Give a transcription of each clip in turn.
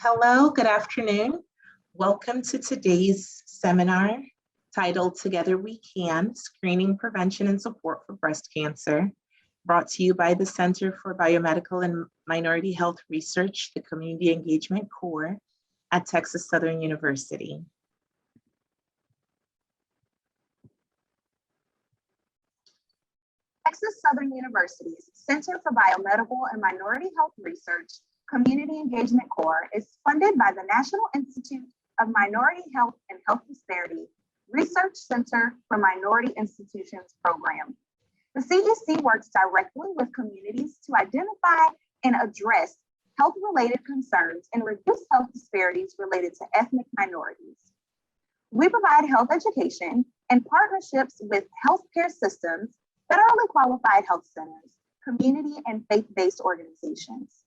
Hello, good afternoon. Welcome to today's seminar titled Together We Can, Screening, Prevention, and Support for Breast Cancer, brought to you by the Center for Biomedical and Minority Health Research, the Community Engagement Core at Texas Southern University. Texas Southern University's Center for Biomedical and Minority Health Research Community Engagement Core is funded by the National Institute of Minority Health and Health Disparity Research Center for Minority Institutions program. The CEC works directly with communities to identify and address health-related concerns and reduce health disparities related to ethnic minorities. We provide health education and partnerships with healthcare systems, federally qualified health centers, community and faith-based organizations.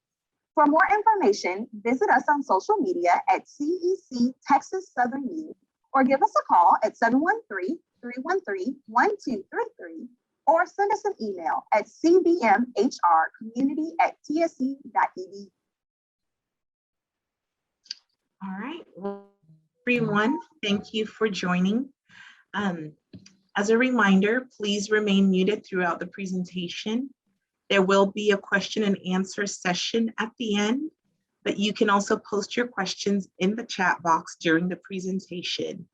For more information, visit us on social media at CEC Texas Southern U, or give us a call at 713-313-1233, or send us an email at cbmhrcommunity@tse.edu. All right, well, everyone, thank you for joining. As a reminder, please remain muted throughout the presentation. There will be a question and answer session at the end, but you can also post your questions in the chat box during the presentation.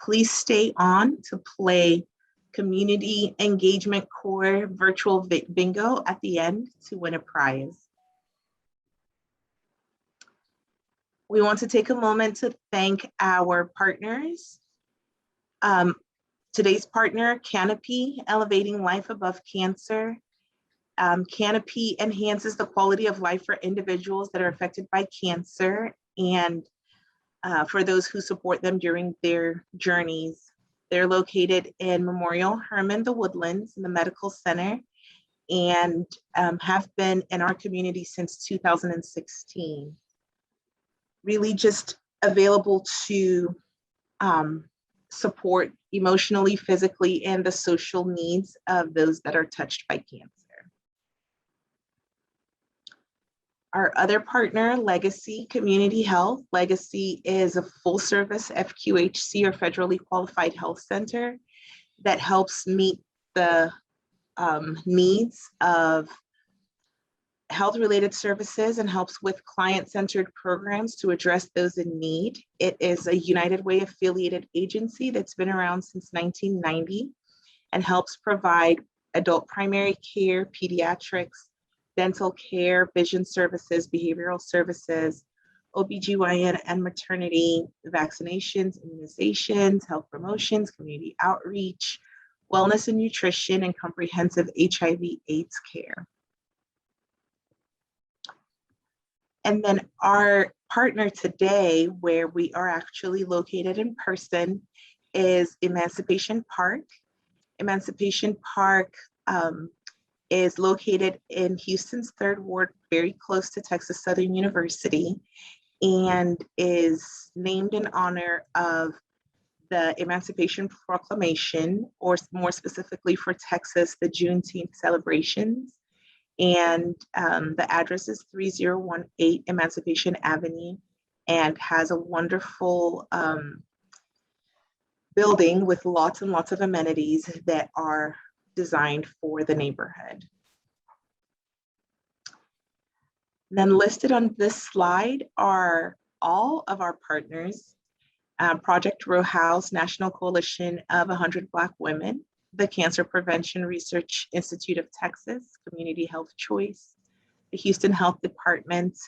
Please stay on to play Community Engagement Core Virtual Bingo at the end to win a prize. We want to take a moment to thank our partners. Today's partner, Canopy, Elevating Life Above Cancer. Canopy enhances the quality of life for individuals that are affected by cancer and for those who support them during their journeys. They're located in Memorial Hermann, The Woodlands, in the Medical Center, and have been in our community since 2016. Really just available to support emotionally, physically, and the social needs of those that are touched by cancer. Our other partner, Legacy Community Health. Legacy is a full-service FQHC, or federally qualified health center, that helps meet the needs of health-related services and helps with client-centered programs to address those in need. It is a United Way affiliated agency that's been around since 1990 and helps provide adult primary care, pediatrics, dental care, vision services, behavioral services, OBGYN and maternity, vaccinations, immunizations, health promotions, community outreach, wellness and nutrition, and comprehensive HIV/AIDS care. And then our partner today, where we are actually located in person, is Emancipation Park. Emancipation Park is located in Houston's 3rd Ward, very close to Texas Southern University, and is named in honor of the Emancipation Proclamation, or more specifically for Texas, the Juneteenth celebrations. And the address is 3018 Emancipation Avenue, and has a wonderful building with lots and lots of amenities that are designed for the neighborhood. Then listed on this slide are all of our partners: Project Row House, National Coalition of 100 Black Women, the Cancer Prevention Research Institute of Texas, Community Health Choice, the Houston Health Department,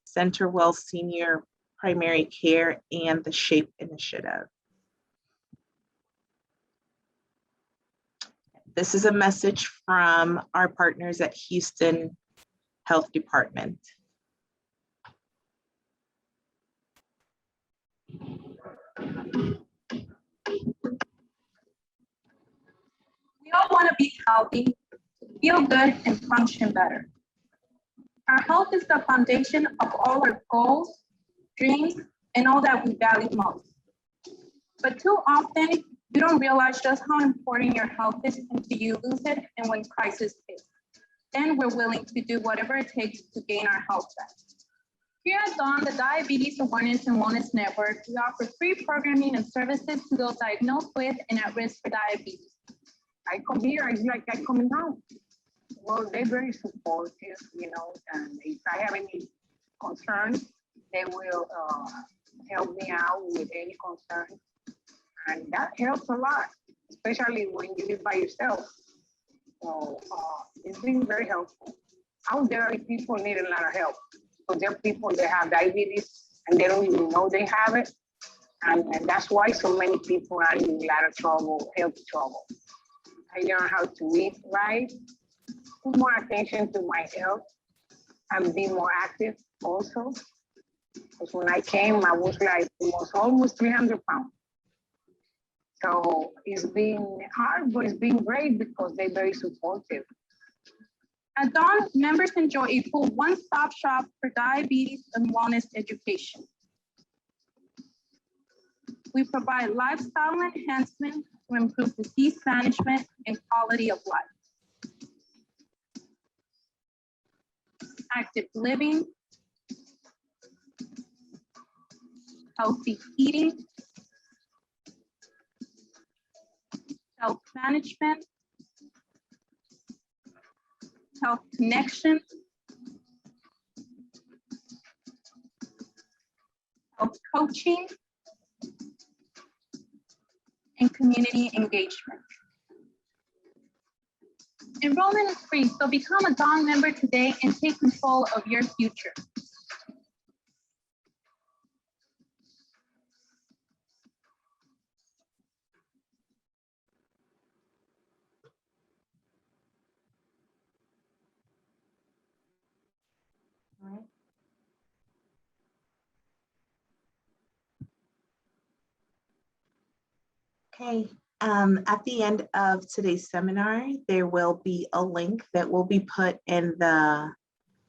CenterWell Senior Primary Care, and the SHAPE Initiative. This is a message from our partners at Houston Health Department. We all want to be healthy, feel good, and function better. Our health is the foundation of all our goals, dreams, and all that we value most. But too often, you don't realize just how important your health is until you lose it and when crisis hits. Then we're willing to do whatever it takes to gain our health back. Here at Dawn, the Diabetes Awareness and Wellness Network, we offer free programming and services to those diagnosed with and at risk for diabetes. I come here, it's like I come down. Well, they're very supportive, you know, and if I have any concerns, they will help me out with any concern. And that helps a lot, especially when you live by yourself. So it's been very helpful. Out there, people need a lot of help. So there are people that have diabetes and they don't even know they have it. And that's why so many people are in a lot of trouble, health trouble. I learned how to eat right, put more attention to my health, and be more active also. Because when I came, I was like almost 300 pounds. So it's been hard, but it's been great because they're very supportive. At Dawn, members enjoy a full one-stop shop for diabetes and wellness education. We provide lifestyle enhancement to improve disease management and quality of life. Active living, healthy eating, self-management, health connection, health coaching, and community engagement. Enrollment is free, so become a Dawn member today and take control of your future. All right. Okay, at the end of today's seminar, there will be a link that will be put in the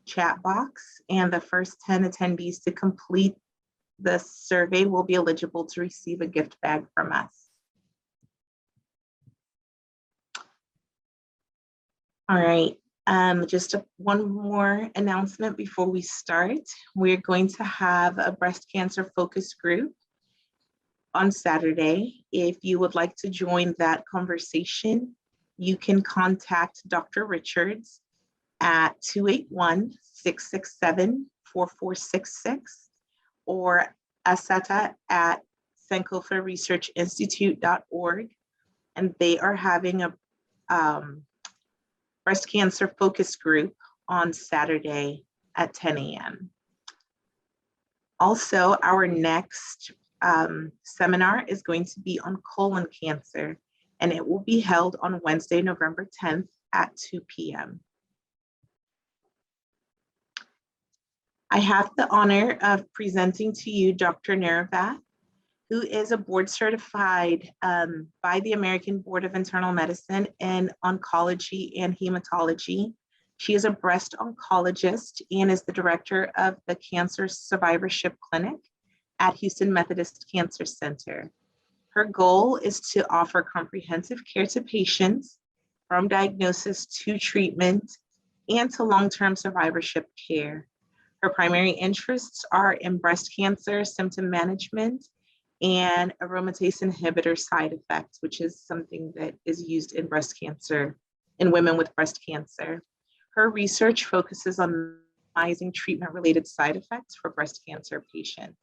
chat box, and the first 10 attendees to complete the survey will be eligible to receive a gift bag from us. All right, just one more announcement before we start. We're going to have a breast cancer focus group on Saturday. If you would like to join that conversation, you can contact Dr. Richards at 281-667-4466 or Asata at sankofaresearchinstitute.org. And they are having a breast cancer focus group on Saturday at 10 a.m. Also, our next seminar is going to be on colon cancer, and it will be held on Wednesday, November 10th at 2 p.m. I have the honor of presenting to you Dr. Neravath, who is a board certified by the American Board of Internal Medicine in oncology and hematology. She is a breast oncologist and is the director of the Cancer Survivorship Clinic at Houston Methodist Cancer Center. Her goal is to offer comprehensive care to patients from diagnosis to treatment and to long-term survivorship care. Her primary interests are in breast cancer symptom management and aromatase inhibitor side effects, which is something that is used in breast cancer, in women with breast cancer. Her research focuses on minimizing treatment-related side effects for breast cancer patients.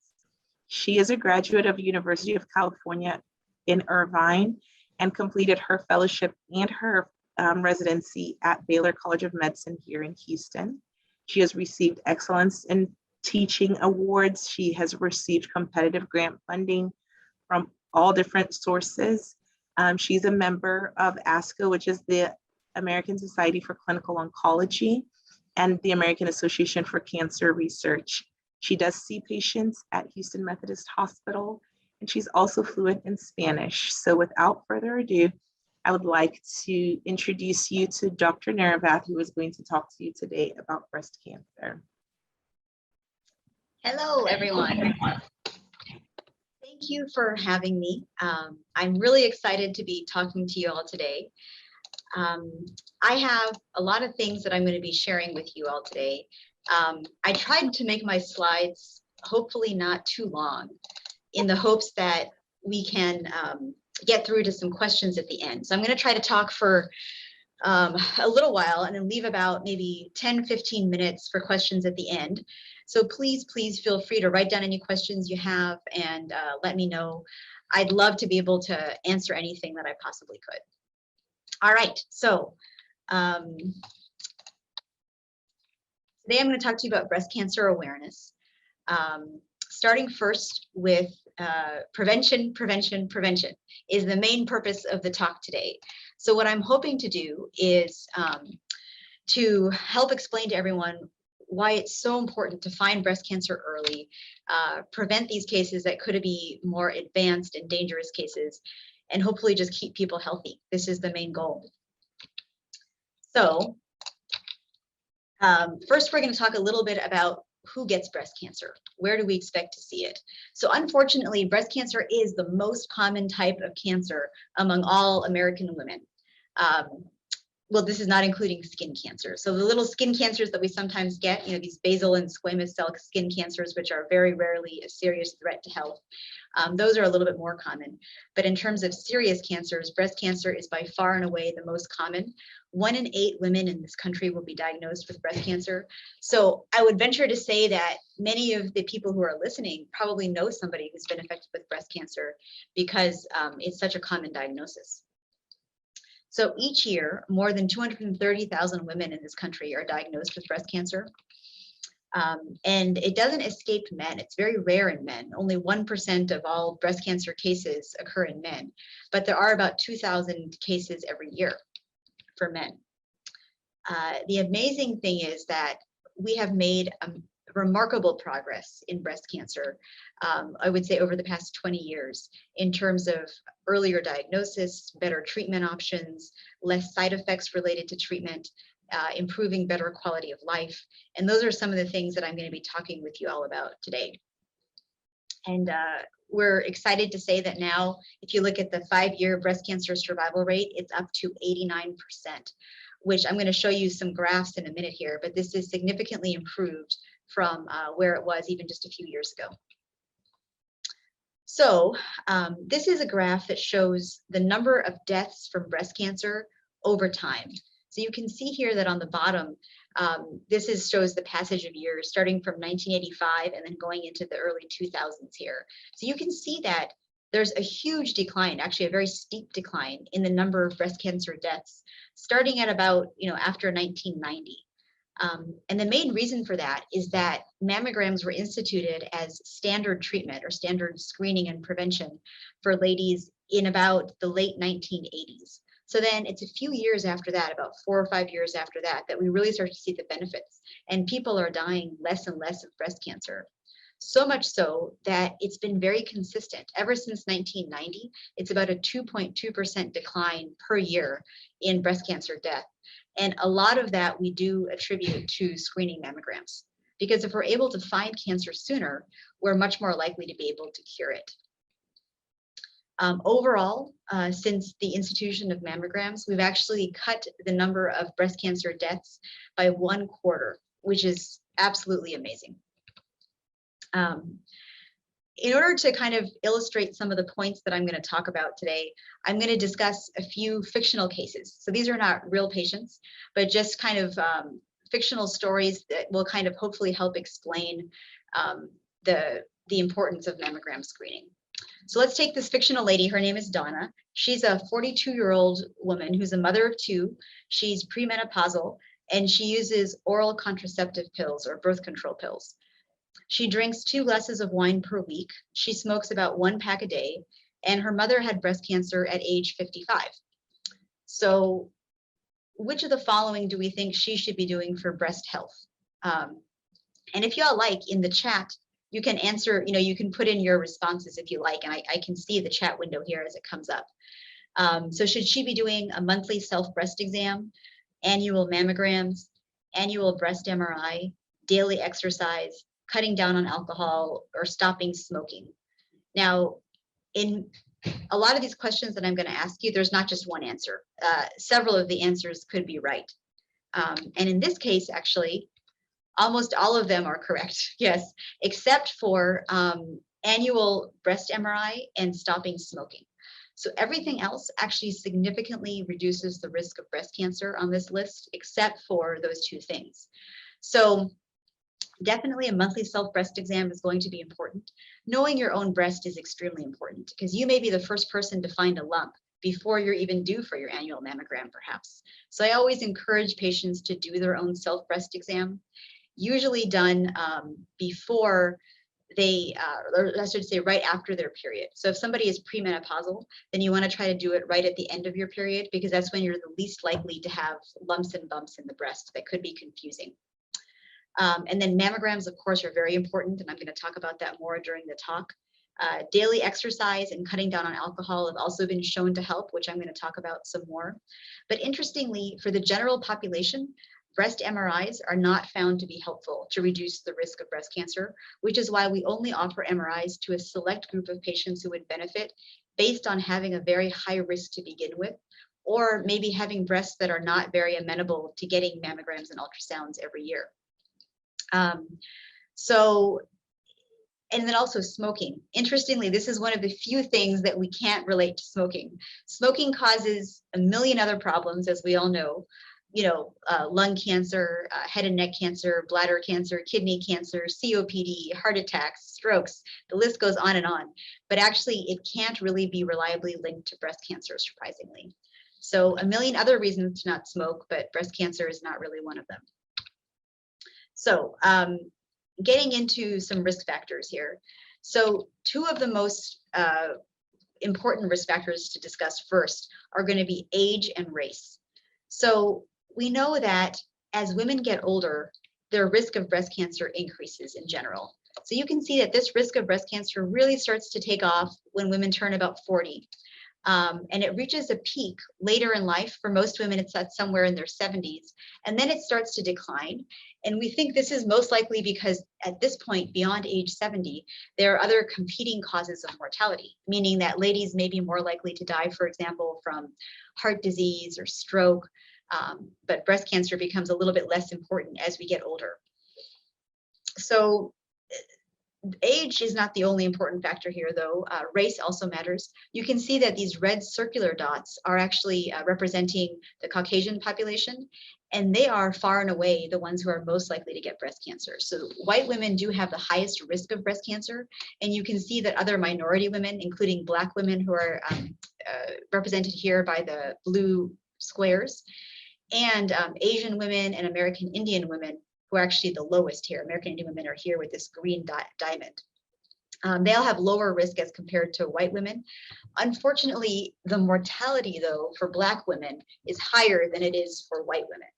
She is a graduate of University of California in Irvine and completed her fellowship and her residency at Baylor College of Medicine here in Houston. She has received excellence in teaching awards. She has received competitive grant funding from all different sources. She's a member of ASCO, which is the American Society for Clinical Oncology, and the American Association for Cancer Research. She does see patients at Houston Methodist Hospital, and she's also fluent in Spanish. So without further ado, I would like to introduce you to Dr. Neravath, who is going to talk to you today about breast cancer. Hello, everyone. Thank you for having me. I'm really excited to be talking to you all today. I have a lot of things that I'm going to be sharing with you all today. I tried to make my slides hopefully not too long in the hopes that we can get through to some questions at the end. So I'm going to try to talk for a little while and then leave about maybe 10-15 minutes for questions at the end. So please feel free to write down any questions you have and let me know. I'd love to be able to answer anything that I possibly could. All right, so today I'm going to talk to you about breast cancer awareness. Starting first with prevention is the main purpose of the talk today. So what I'm hoping to do is to help explain to everyone why it's so important to find breast cancer early, prevent these cases that could be more advanced and dangerous cases, and hopefully just keep people healthy. This is the main goal. So first, we're going to talk a little bit about who gets breast cancer. Where do we expect to see it? So unfortunately, breast cancer is the most common type of cancer among all American women. Well, this is not including skin cancer. So the little skin cancers that we sometimes get, these basal and squamous cell skin cancers, which are very rarely a serious threat to health, those are a little bit more common. But in terms of serious cancers, breast cancer is by far and away the most common. 1 in 8 women in this country will be diagnosed with breast cancer. So I would venture to say that many of the people who are listening probably know somebody who's been affected with breast cancer because it's such a common diagnosis. So each year, more than 230,000 women in this country are diagnosed with breast cancer. And it doesn't escape men. It's very rare in men. Only 1% of all breast cancer cases occur in men, but there are about 2,000 cases every year for men. The amazing thing is that we have made remarkable progress in breast cancer, I would say over the past 20 years, in terms of earlier diagnosis, better treatment options, less side effects related to treatment, improving better quality of life. And those are some of the things that I'm going to be talking with you all about today. And we're excited to say that now, if you look at the 5-year breast cancer survival rate, it's up to 89%, which I'm going to show you some graphs in a minute here, but this is significantly improved from where it was even just a few years ago. So this is a graph that shows the number of deaths from breast cancer over time. So you can see here that on the bottom, this shows the passage of years starting from 1985 and then going into the early 2000s here. So you can see that there's a huge decline, actually a very steep decline in the number of breast cancer deaths, starting at about, after 1990. And the main reason for that is that mammograms were instituted as standard treatment or standard screening and prevention for ladies in about the late 1980s. So then it's a few years after that, about 4 or 5 years after that, that we really start to see the benefits, and people are dying less and less of breast cancer. So much so that it's been very consistent. Ever since 1990, it's about a 2.2% decline per year in breast cancer death. And a lot of that we do attribute to screening mammograms, because if we're able to find cancer sooner, we're much more likely to be able to cure it. Overall, since the institution of mammograms, we've actually cut the number of breast cancer deaths by 1/4, which is absolutely amazing. In order to kind of illustrate some of the points that I'm going to talk about today, I'm going to discuss a few fictional cases. So these are not real patients, but just kind of fictional stories that will kind of hopefully help explain the importance of mammogram screening. So let's take this fictional lady. Her name is Donna. She's a 42-year-old woman who's a mother of 2. She's premenopausal, and she uses oral contraceptive pills or birth control pills. She drinks 2 glasses of wine per week. She smokes about 1 pack a day, and her mother had breast cancer at age 55. So which of the following do we think she should be doing for breast health? And if y'all like, in the chat, you can answer, you can put in your responses if you like, and I can see the chat window here as it comes up. So should she be doing a monthly self-breast exam, annual mammograms, annual breast MRI, daily exercise, cutting down on alcohol, or stopping smoking? Now, in a lot of these questions that I'm going to ask you, there's not just one answer. Several of the answers could be right. And in this case, actually, Almost all of them are correct, yes, except for annual breast MRI and stopping smoking. So everything else actually significantly reduces the risk of breast cancer on this list, except for those two things. So definitely a monthly self breast exam is going to be important. Knowing your own breast is extremely important because you may be the first person to find a lump before you're even due for your annual mammogram, perhaps. So I always encourage patients to do their own self breast exam, usually done before they, or I should say right after their period. So if somebody is premenopausal, then you want to try to do it right at the end of your period because that's when you're the least likely to have lumps and bumps in the breast that could be confusing. And then mammograms, of course, are very important, and I'm going to talk about that more during the talk. Daily exercise and cutting down on alcohol have also been shown to help, which I'm going to talk about some more. But interestingly, for the general population, breast MRIs are not found to be helpful to reduce the risk of breast cancer, which is why we only offer MRIs to a select group of patients who would benefit based on having a very high risk to begin with, or maybe having breasts that are not very amenable to getting mammograms and ultrasounds every year. And then also smoking. Interestingly, this is one of the few things that we can't relate to smoking. Smoking causes a million other problems, as we all know, lung cancer, head and neck cancer, bladder cancer, kidney cancer, COPD, heart attacks, strokes, the list goes on and on. But actually, it can't really be reliably linked to breast cancer, surprisingly. So a million other reasons to not smoke, but breast cancer is not really one of them. So getting into some risk factors here. So two of the most important risk factors to discuss first are going to be age and race. So we know that as women get older, their risk of breast cancer increases in general. So you can see that this risk of breast cancer really starts to take off when women turn about 40. And it reaches a peak later in life. For most women, it's at somewhere in their 70s, and then it starts to decline. And we think this is most likely because at this point, beyond age 70, there are other competing causes of mortality, meaning that ladies may be more likely to die, for example, from heart disease or stroke, but breast cancer becomes a little bit less important as we get older. So age is not the only important factor here, though. Race also matters. You can see that these red circular dots are actually representing the Caucasian population, and they are far and away the ones who are most likely to get breast cancer. So white women do have the highest risk of breast cancer, and you can see that other minority women, including Black women who are represented here by the blue squares, and Asian women and American Indian women, who are actually the lowest here. American Indian women are here with this green diamond. They all have lower risk as compared to white women. Unfortunately, the mortality, though, for Black women is higher than it is for white women.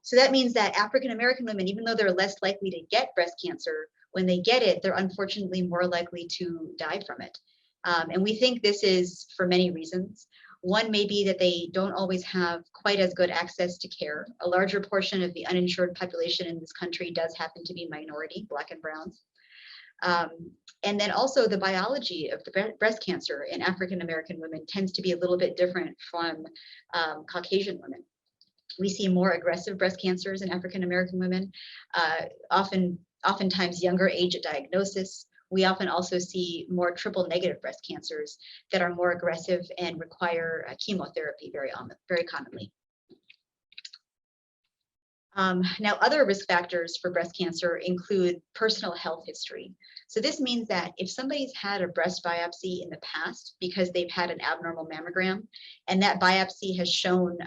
So that means that African American women, even though they're less likely to get breast cancer, when they get it, they're unfortunately more likely to die from it. And we think this is for many reasons. One may be that they don't always have quite as good access to care. A larger portion of the uninsured population in this country does happen to be minority, Black and browns. And then also the biology of the breast cancer in African American women tends to be a little bit different from Caucasian women. We see more aggressive breast cancers in African American women, oftentimes younger age at diagnosis. We often also see more triple negative breast cancers that are more aggressive and require chemotherapy very commonly. Now, other risk factors for breast cancer include personal health history. So this means that if somebody's had a breast biopsy in the past because they've had an abnormal mammogram, and that biopsy has shown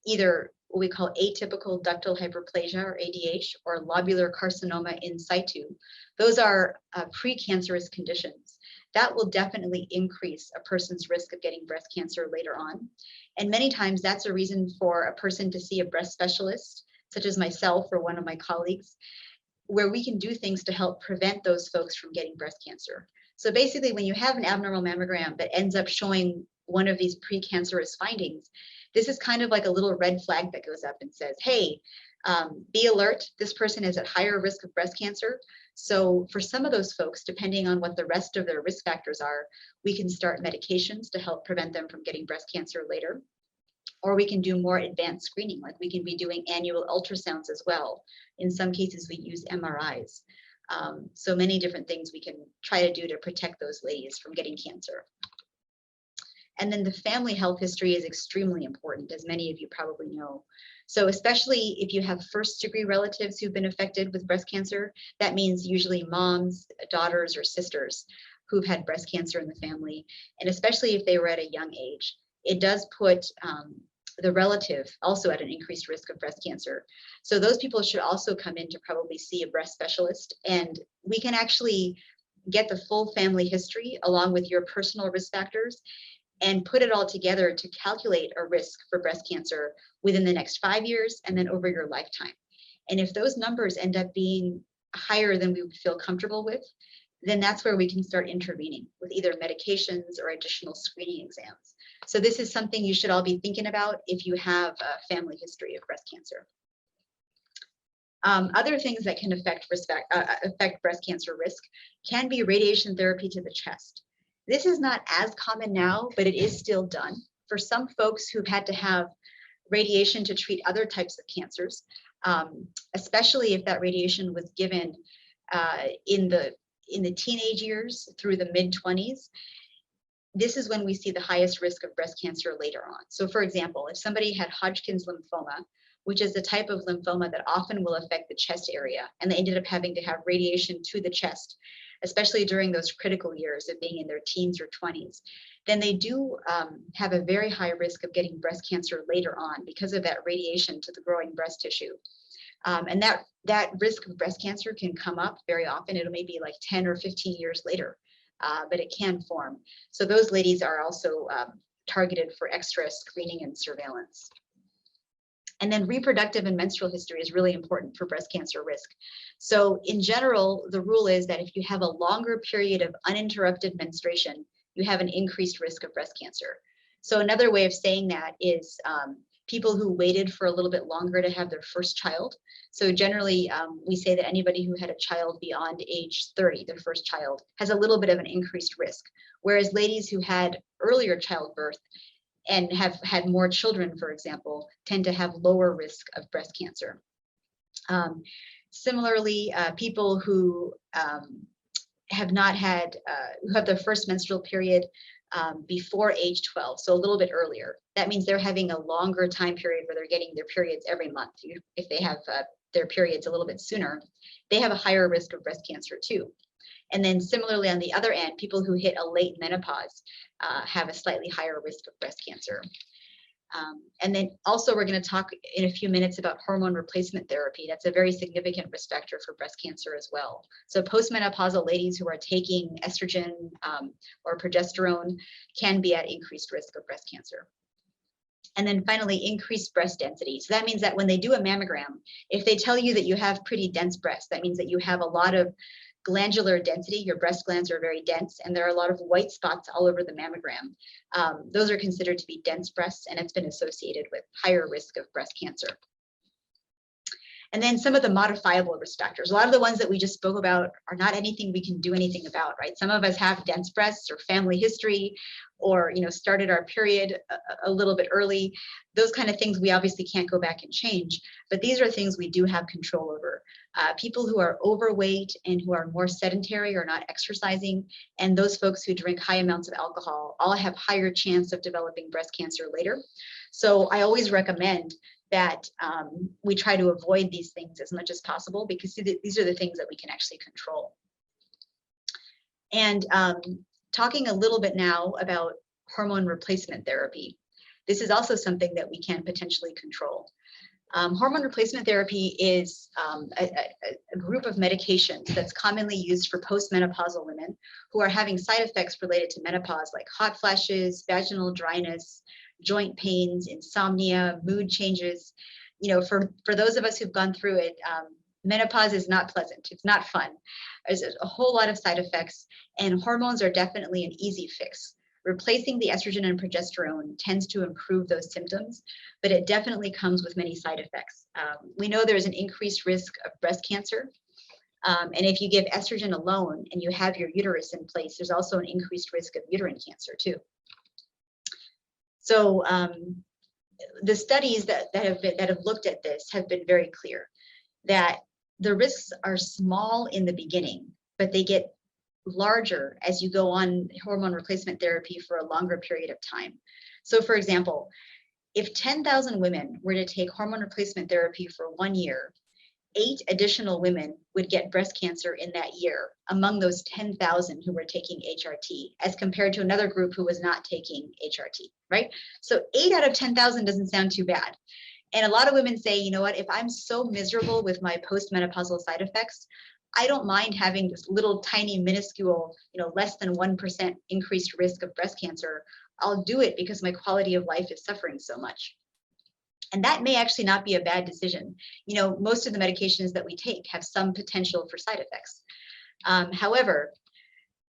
either what we call atypical ductal hyperplasia, or ADH, or lobular carcinoma in situ, those are precancerous conditions. That will definitely increase a person's risk of getting breast cancer later on. And many times that's a reason for a person to see a breast specialist, such as myself or one of my colleagues, where we can do things to help prevent those folks from getting breast cancer. So basically, when you have an abnormal mammogram that ends up showing one of these precancerous findings, this is kind of like a little red flag that goes up and says, hey, be alert, this person is at higher risk of breast cancer. So for some of those folks, depending on what the rest of their risk factors are, we can start medications to help prevent them from getting breast cancer later. Or we can do more advanced screening, like we can be doing annual ultrasounds as well. In some cases, we use MRIs. So many different things we can try to do to protect those ladies from getting cancer. And then the family health history is extremely important, as many of you probably know. So especially if you have first-degree relatives who've been affected with breast cancer, that means usually moms, daughters, or sisters who've had breast cancer in the family. And especially if they were at a young age, it does put the relative also at an increased risk of breast cancer. So those people should also come in to probably see a breast specialist. And we can actually get the full family history along with your personal risk factors and put it all together to calculate a risk for breast cancer within the next 5 years and then over your lifetime. And if those numbers end up being higher than we would feel comfortable with, then that's where we can start intervening with either medications or additional screening exams. So this is something you should all be thinking about if you have a family history of breast cancer. Other things that can affect breast cancer risk can be radiation therapy to the chest. This is not as common now, but it is still done. For some folks who've had to have radiation to treat other types of cancers, especially if that radiation was given in the teenage years through the mid-20s, this is when we see the highest risk of breast cancer later on. So for example, if somebody had Hodgkin's lymphoma, which is the type of lymphoma that often will affect the chest area, and they ended up having to have radiation to the chest, especially during those critical years of being in their teens or 20s, then they do have a very high risk of getting breast cancer later on because of that radiation to the growing breast tissue. And that risk of breast cancer can come up very often. It may be like 10 or 15 years later, but it can form. So those ladies are also targeted for extra screening and surveillance. And then reproductive and menstrual history is really important for breast cancer risk. So in general, the rule is that if you have a longer period of uninterrupted menstruation, you have an increased risk of breast cancer. So another way of saying that is people who waited for a little bit longer to have their first child. So generally, we say that anybody who had a child beyond age 30, their first child, has a little bit of an increased risk. Whereas ladies who had earlier childbirth and have had more children, for example, tend to have lower risk of breast cancer. Similarly, people who have not had, who have their first menstrual period before age 12, so a little bit earlier, that means they're having a longer time period where they're getting their periods every month. If they have their periods a little bit sooner, they have a higher risk of breast cancer too. And then similarly, on the other end, people who hit a late menopause have a slightly higher risk of breast cancer. And then also we're going to talk in a few minutes about hormone replacement therapy. That's a very significant risk factor for breast cancer as well. So postmenopausal ladies who are taking estrogen or progesterone can be at increased risk of breast cancer. And then finally, increased breast density. So that means that when they do a mammogram, if they tell you that you have pretty dense breasts, that means that you have a lot of glandular density, your breast glands are very dense, and there are a lot of white spots all over the mammogram. Those are considered to be dense breasts, and it's been associated with higher risk of breast cancer. And then some of the modifiable risk factors. A lot of the ones that we just spoke about are not anything we can do anything about, right? Some of us have dense breasts or family history, or started our period a little bit early. Those kind of things we obviously can't go back and change, but these are things we do have control over. People who are overweight and who are more sedentary or not exercising, and those folks who drink high amounts of alcohol all have higher chance of developing breast cancer later. So I always recommend that we try to avoid these things as much as possible, because these are the things that we can actually control. And talking a little bit now about hormone replacement therapy. This is also something that we can potentially control. Hormone replacement therapy is a group of medications that's commonly used for postmenopausal women who are having side effects related to menopause, like hot flashes, vaginal dryness, joint pains, insomnia, mood changes. For those of us who've gone through it, menopause is not pleasant. It's not fun. There's a whole lot of side effects, and hormones are definitely an easy fix. Replacing the estrogen and progesterone tends to improve those symptoms, but it definitely comes with many side effects. We know there's an increased risk of breast cancer. And if you give estrogen alone and you have your uterus in place, there's also an increased risk of uterine cancer too. So the studies that have looked at this have been very clear that the risks are small in the beginning, but they get larger as you go on hormone replacement therapy for a longer period of time. So for example, if 10,000 women were to take hormone replacement therapy for 1 year, 8 additional women would get breast cancer in that year among those 10,000 who were taking HRT, as compared to another group who was not taking HRT, right? So 8 out of 10,000 doesn't sound too bad. And a lot of women say, you know what, if I'm so miserable with my postmenopausal side effects, I don't mind having this little tiny minuscule, less than 1% increased risk of breast cancer. I'll do it because my quality of life is suffering so much. And that may actually not be a bad decision. Most of the medications that we take have some potential for side effects. However,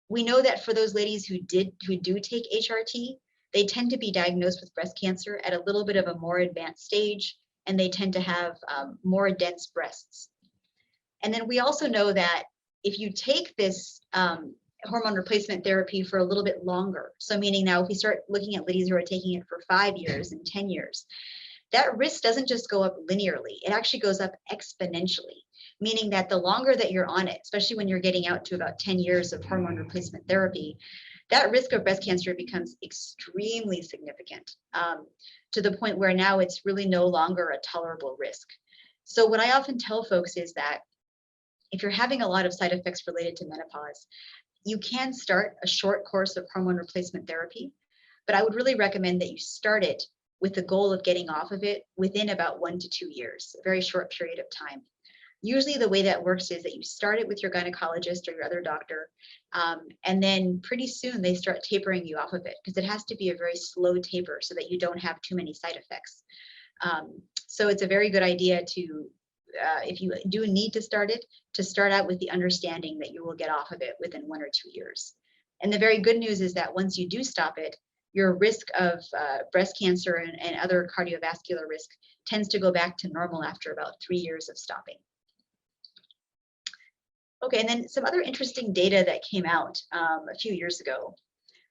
we know that for those ladies who do take HRT, they tend to be diagnosed with breast cancer at a little bit of a more advanced stage, and they tend to have more dense breasts. And then we also know that if you take this hormone replacement therapy for a little bit longer, so meaning now if we start looking at ladies who are taking it for 5 years and 10 years, that risk doesn't just go up linearly, it actually goes up exponentially, meaning that the longer that you're on it, especially when you're getting out to about 10 years of hormone replacement therapy, that risk of breast cancer becomes extremely significant, to the point where now it's really no longer a tolerable risk. So what I often tell folks is that if you're having a lot of side effects related to menopause, you can start a short course of hormone replacement therapy, but I would really recommend that you start it with the goal of getting off of it within about 1 to 2 years, a very short period of time. Usually the way that works is that you start it with your gynecologist or your other doctor, and then pretty soon they start tapering you off of it, because it has to be a very slow taper so that you don't have too many side effects. So it's a very good idea to, if you do need to start it, to start out with the understanding that you will get off of it within 1 or 2 years. And the very good news is that once you do stop it, your risk of breast cancer and other cardiovascular risk tends to go back to normal after about 3 years of stopping. Okay, and then some other interesting data that came out a few years ago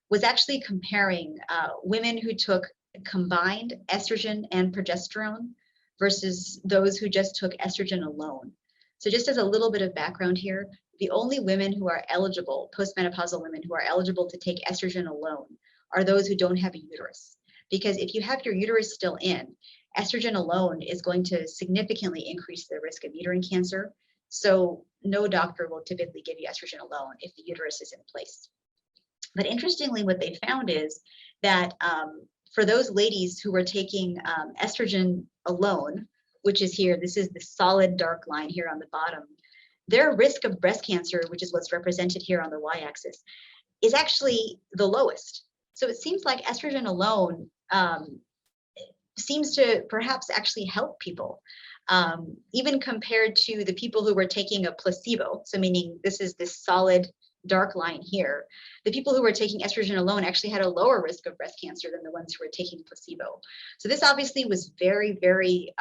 was actually comparing women who took combined estrogen and progesterone versus those who just took estrogen alone. So just as a little bit of background here, the only women who are eligible, postmenopausal women who are eligible to take estrogen alone, are those who don't have a uterus. Because if you have your uterus still in, estrogen alone is going to significantly increase the risk of uterine cancer. So no doctor will typically give you estrogen alone if the uterus is in place. But interestingly, what they found is that for those ladies who were taking estrogen alone, which is here, this is the solid dark line here on the bottom, their risk of breast cancer, which is what's represented here on the y-axis, is actually the lowest. So it seems like estrogen alone seems to perhaps actually help people, even compared to the people who were taking a placebo. So meaning this is this solid dark line here. The people who were taking estrogen alone actually had a lower risk of breast cancer than the ones who were taking placebo. So this obviously was very, very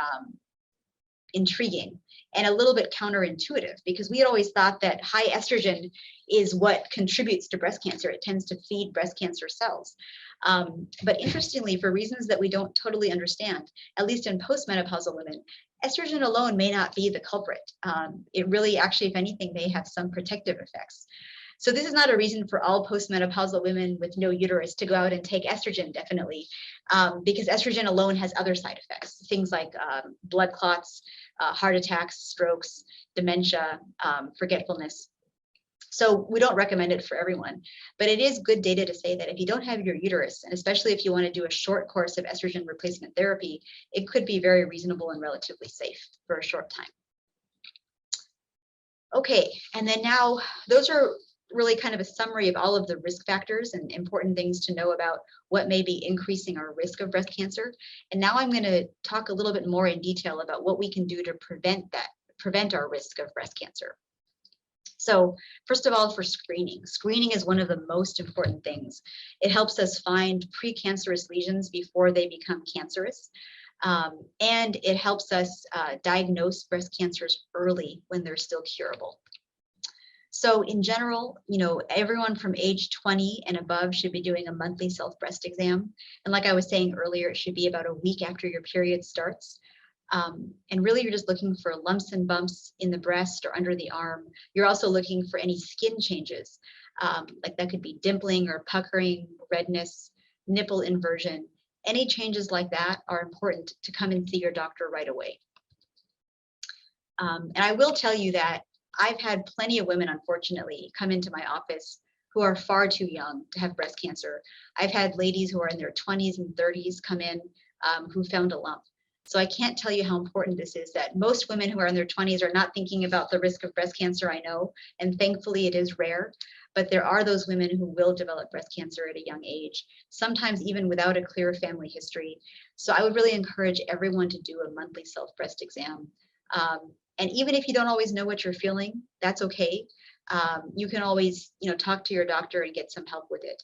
intriguing and a little bit counterintuitive, because we had always thought that high estrogen is what contributes to breast cancer. It tends to feed breast cancer cells. But interestingly, for reasons that we don't totally understand, at least in postmenopausal women, estrogen alone may not be the culprit. It really actually, if anything, may have some protective effects. So this is not a reason for all postmenopausal women with no uterus to go out and take estrogen, definitely, because estrogen alone has other side effects, things like blood clots, heart attacks, strokes, dementia, forgetfulness. So we don't recommend it for everyone, but it is good data to say that if you don't have your uterus, and especially if you want to do a short course of estrogen replacement therapy, it could be very reasonable and relatively safe for a short time. Okay, and then now those are really kind of a summary of all of the risk factors and important things to know about what may be increasing our risk of breast cancer. And now I'm going to talk a little bit more in detail about what we can do to prevent our risk of breast cancer. So first of all, for screening. Screening is one of the most important things. It helps us find precancerous lesions before they become cancerous. And it helps us diagnose breast cancers early when they're still curable. So in general, you know, everyone from age 20 and above should be doing a monthly self-breast exam. And like I was saying earlier, it should be about a week after your period starts. And really, you're just looking for lumps and bumps in the breast or under the arm. You're also looking for any skin changes, like that could be dimpling or puckering, redness, nipple inversion. Any changes like that are important to come and see your doctor right away. And I will tell you that I've had plenty of women, unfortunately, come into my office who are far too young to have breast cancer. I've had ladies who are in their 20s and 30s come in who found a lump. So I can't tell you how important this is, that most women who are in their 20s are not thinking about the risk of breast cancer, I know, and thankfully it is rare, but there are those women who will develop breast cancer at a young age, sometimes even without a clear family history. So I would really encourage everyone to do a monthly self-breast exam. And even if you don't always know what you're feeling, that's okay. You can always, you know, talk to your doctor and get some help with it.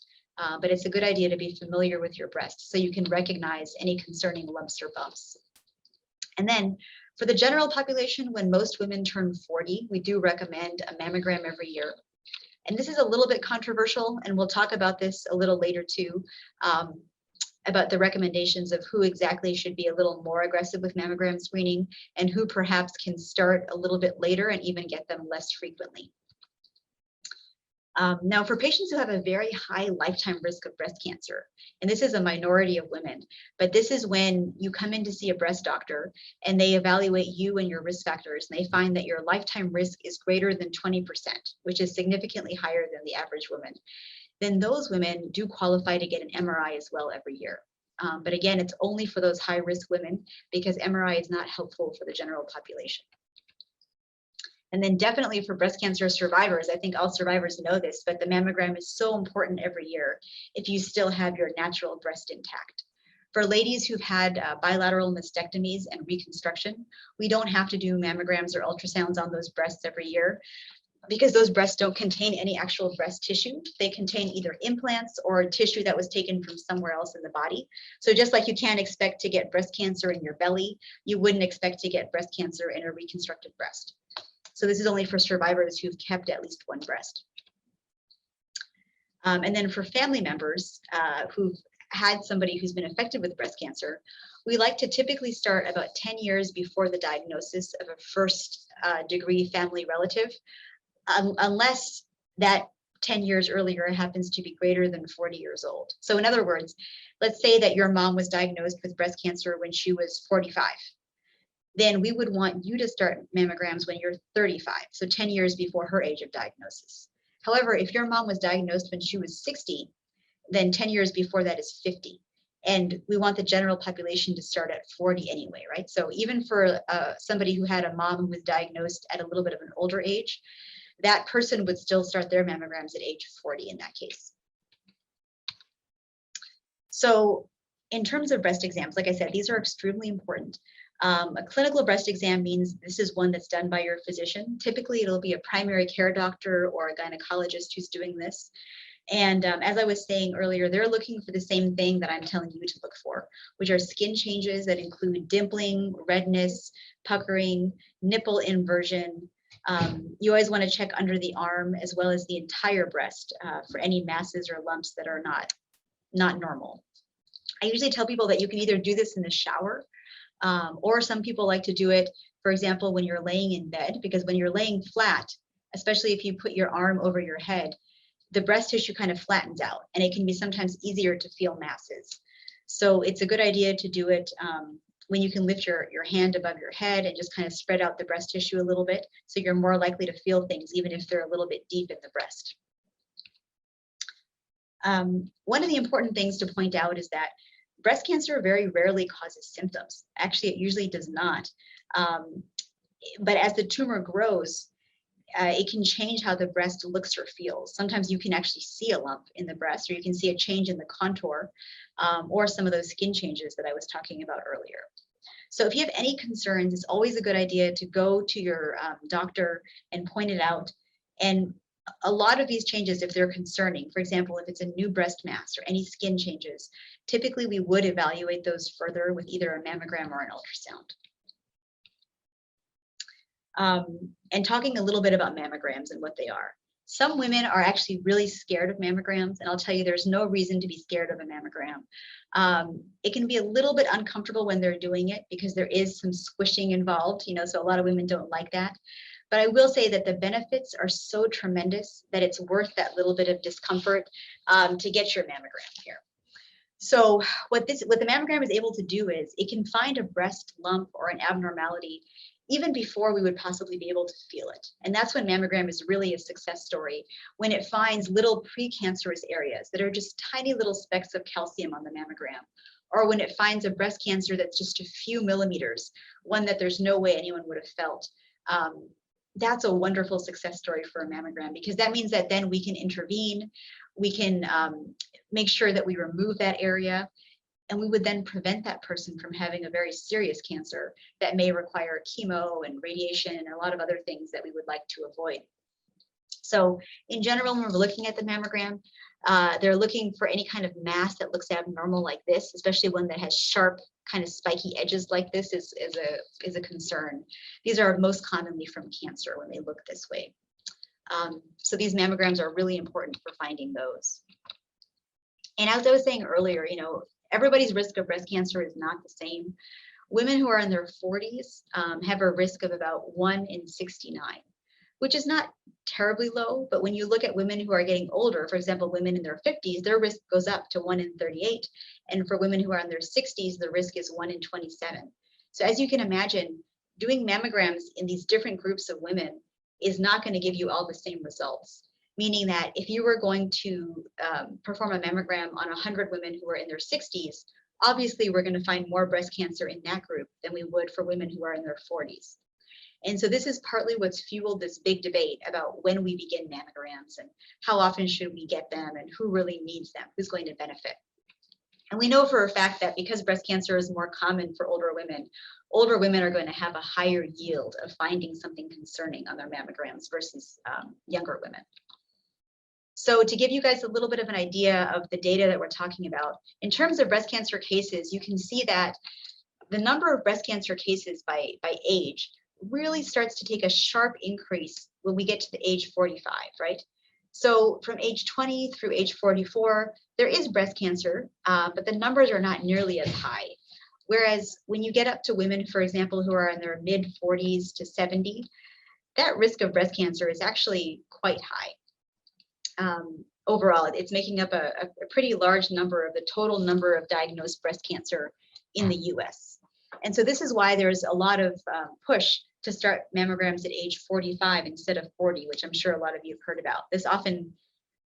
But it's a good idea to be familiar with your breast so you can recognize any concerning lumps or bumps. And then for the general population, when most women turn 40, we do recommend a mammogram every year. And this is a little bit controversial, and we'll talk about this a little later too, about the recommendations of who exactly should be a little more aggressive with mammogram screening and who perhaps can start a little bit later and even get them less frequently. Now, for patients who have a very high lifetime risk of breast cancer, and this is a minority of women, but this is when you come in to see a breast doctor and they evaluate you and your risk factors, and they find that your lifetime risk is greater than 20%, which is significantly higher than the average woman. Then those women do qualify to get an MRI as well every year. But again, it's only for those high risk women because MRI is not helpful for the general population. And then definitely for breast cancer survivors, I think all survivors know this, but the mammogram is so important every year if you still have your natural breast intact. For ladies who've had bilateral mastectomies and reconstruction, we don't have to do mammograms or ultrasounds on those breasts every year because those breasts don't contain any actual breast tissue. They contain either implants or tissue that was taken from somewhere else in the body. So just like you can't expect to get breast cancer in your belly, you wouldn't expect to get breast cancer in a reconstructed breast. So this is only for survivors who've kept at least one breast. And then for family members who've had somebody who's been affected with breast cancer, we like to typically start about 10 years before the diagnosis of a first degree family relative, unless that 10 years earlier happens to be greater than 40 years old. So in other words, let's say that your mom was diagnosed with breast cancer when she was 45. Then we would want you to start mammograms when you're 35, so 10 years before her age of diagnosis. However, if your mom was diagnosed when she was 60, then 10 years before that is 50. And we want the general population to start at 40 anyway, right? So even for somebody who had a mom who was diagnosed at a little bit of an older age, that person would still start their mammograms at age 40 in that case. So in terms of breast exams, like I said, these are extremely important. A clinical breast exam means this is one that's done by your physician. Typically, it'll be a primary care doctor or a gynecologist who's doing this. And as I was saying earlier, they're looking for the same thing that I'm telling you to look for, which are skin changes that include dimpling, redness, puckering, nipple inversion. You always want to check under the arm as well as the entire breast for any masses or lumps that are not normal. I usually tell people that you can either do this in the shower, or some people like to do it, for example, when you're laying in bed, because when you're laying flat, especially if you put your arm over your head, the breast tissue kind of flattens out and it can be sometimes easier to feel masses. So it's a good idea to do it when you can lift your hand above your head and just kind of spread out the breast tissue a little bit, so you're more likely to feel things even if they're a little bit deep in the breast. One of the important things to point out is that breast cancer very rarely causes symptoms. Actually, it usually does not. But as the tumor grows, it can change how the breast looks or feels. Sometimes you can actually see a lump in the breast, or you can see a change in the contour, or some of those skin changes that I was talking about earlier. So if you have any concerns, it's always a good idea to go to your doctor and point it out. And a lot of these changes, if they're concerning, for example, if it's a new breast mass or any skin changes, typically we would evaluate those further with either a mammogram or an ultrasound. And talking a little bit about mammograms and what they are. Some women are actually really scared of mammograms, and I'll tell you, there's no reason to be scared of a mammogram. It can be a little bit uncomfortable when they're doing it because there is some squishing involved, so a lot of women don't like that. But I will say that the benefits are so tremendous that it's worth that little bit of discomfort to get your mammogram here. So what the mammogram is able to do is it can find a breast lump or an abnormality even before we would possibly be able to feel it. And that's when mammogram is really a success story, when it finds little precancerous areas that are just tiny little specks of calcium on the mammogram, or when it finds a breast cancer that's just a few millimeters, one that there's no way anyone would have felt. That's a wonderful success story for a mammogram, because that means that then we can intervene, we can make sure that we remove that area, and we would then prevent that person from having a very serious cancer that may require chemo and radiation and a lot of other things that we would like to avoid. So in general, when we're looking at the mammogram, they're looking for any kind of mass that looks abnormal like this, especially one that has sharp kind of spiky edges like this is a concern. These are most commonly from cancer when they look this way. So these mammograms are really important for finding those. And as I was saying earlier, everybody's risk of breast cancer is not the same. Women who are in their 40s have a risk of about 1 in 69, which is not terribly low, but when you look at women who are getting older, for example, women in their 50s, their risk goes up to 1 in 38. And for women who are in their 60s, the risk is 1 in 27. So as you can imagine, doing mammograms in these different groups of women is not going to give you all the same results. Meaning that if you were going to perform a mammogram on 100 women who are in their 60s, obviously we're going to find more breast cancer in that group than we would for women who are in their 40s. And so this is partly what's fueled this big debate about when we begin mammograms and how often should we get them and who really needs them, who's going to benefit. And we know for a fact that because breast cancer is more common for older women are going to have a higher yield of finding something concerning on their mammograms versus younger women. So to give you guys a little bit of an idea of the data that we're talking about, in terms of breast cancer cases, you can see that the number of breast cancer cases by age really starts to take a sharp increase when we get to the age 45, right? So from age 20 through age 44, there is breast cancer, but the numbers are not nearly as high. Whereas when you get up to women, for example, who are in their mid 40s to 70, that risk of breast cancer is actually quite high. Overall, it's making up a pretty large number of the total number of diagnosed breast cancer in the US. And so this is why there's a lot of push to start mammograms at age 45 instead of 40, which I'm sure a lot of you have heard about. This often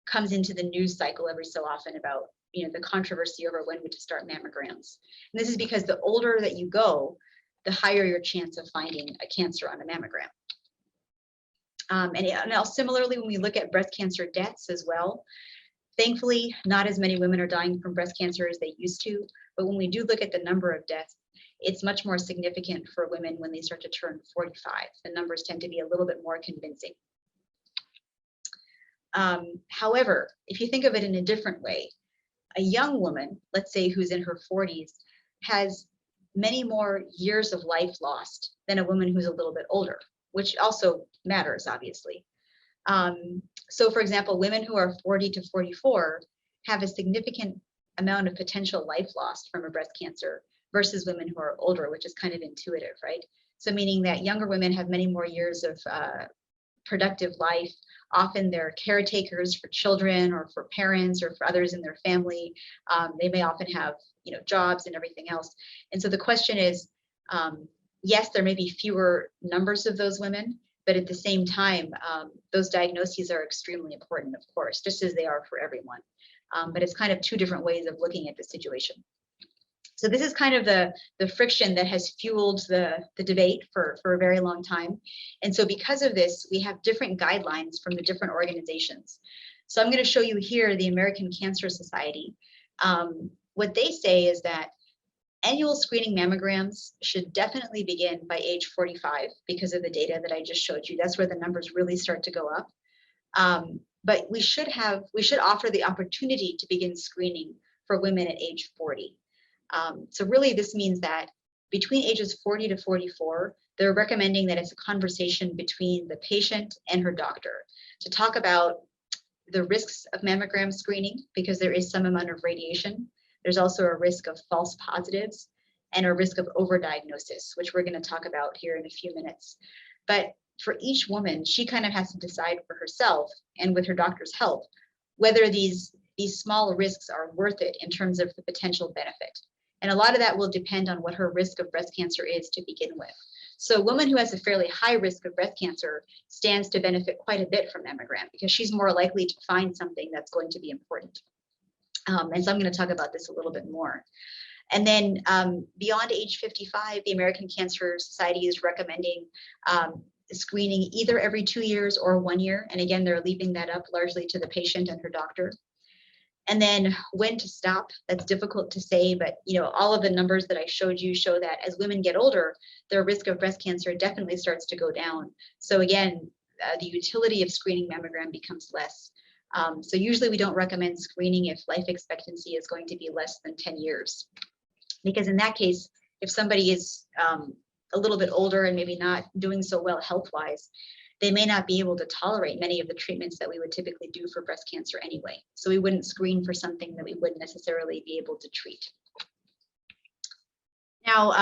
comes into the news cycle every so often about the controversy over when to start mammograms. And this is because the older that you go, the higher your chance of finding a cancer on a mammogram. And now similarly, when we look at breast cancer deaths as well, thankfully, not as many women are dying from breast cancer as they used to. But when we do look at the number of deaths, it's much more significant for women when they start to turn 45. The numbers tend to be a little bit more convincing. However, if you think of it in a different way, a young woman, let's say who's in her 40s, has many more years of life lost than a woman who's a little bit older, which also matters, obviously. So for example, women who are 40 to 44 have a significant amount of potential life lost from a breast cancer versus women who are older, which is kind of intuitive, right? So meaning that younger women have many more years of productive life. Often they're caretakers for children or for parents or for others in their family. They may often have, jobs and everything else. And so the question is, yes, there may be fewer numbers of those women, but at the same time, those diagnoses are extremely important, of course, just as they are for everyone. But it's kind of two different ways of looking at the situation. So this is kind of the friction that has fueled the debate for a very long time. And so because of this, we have different guidelines from the different organizations. So I'm going to show you here the American Cancer Society. What they say is that annual screening mammograms should definitely begin by age 45 because of the data that I just showed you. That's where the numbers really start to go up. But we should offer the opportunity to begin screening for women at age 40. So really this means that between ages 40 to 44, they're recommending that it's a conversation between the patient and her doctor to talk about the risks of mammogram screening, because there is some amount of radiation. There's also a risk of false positives and a risk of overdiagnosis, which we're going to talk about here in a few minutes. But for each woman, she kind of has to decide for herself and with her doctor's help whether these small risks are worth it in terms of the potential benefit. And a lot of that will depend on what her risk of breast cancer is to begin with. So a woman who has a fairly high risk of breast cancer stands to benefit quite a bit from mammogram because she's more likely to find something that's going to be important. And so I'm going to talk about this a little bit more. And then beyond age 55, the American Cancer Society is recommending screening either every 2 years or 1 year. And again, they're leaving that up largely to the patient and her doctor. And then when to stop, that's difficult to say, but all of the numbers that I showed you show that as women get older, their risk of breast cancer definitely starts to go down. So again, the utility of screening mammogram becomes less. So usually we don't recommend screening if life expectancy is going to be less than 10 years. Because in that case, if somebody is a little bit older and maybe not doing so well health-wise, they may not be able to tolerate many of the treatments that we would typically do for breast cancer anyway. So we wouldn't screen for something that we wouldn't necessarily be able to treat. Now,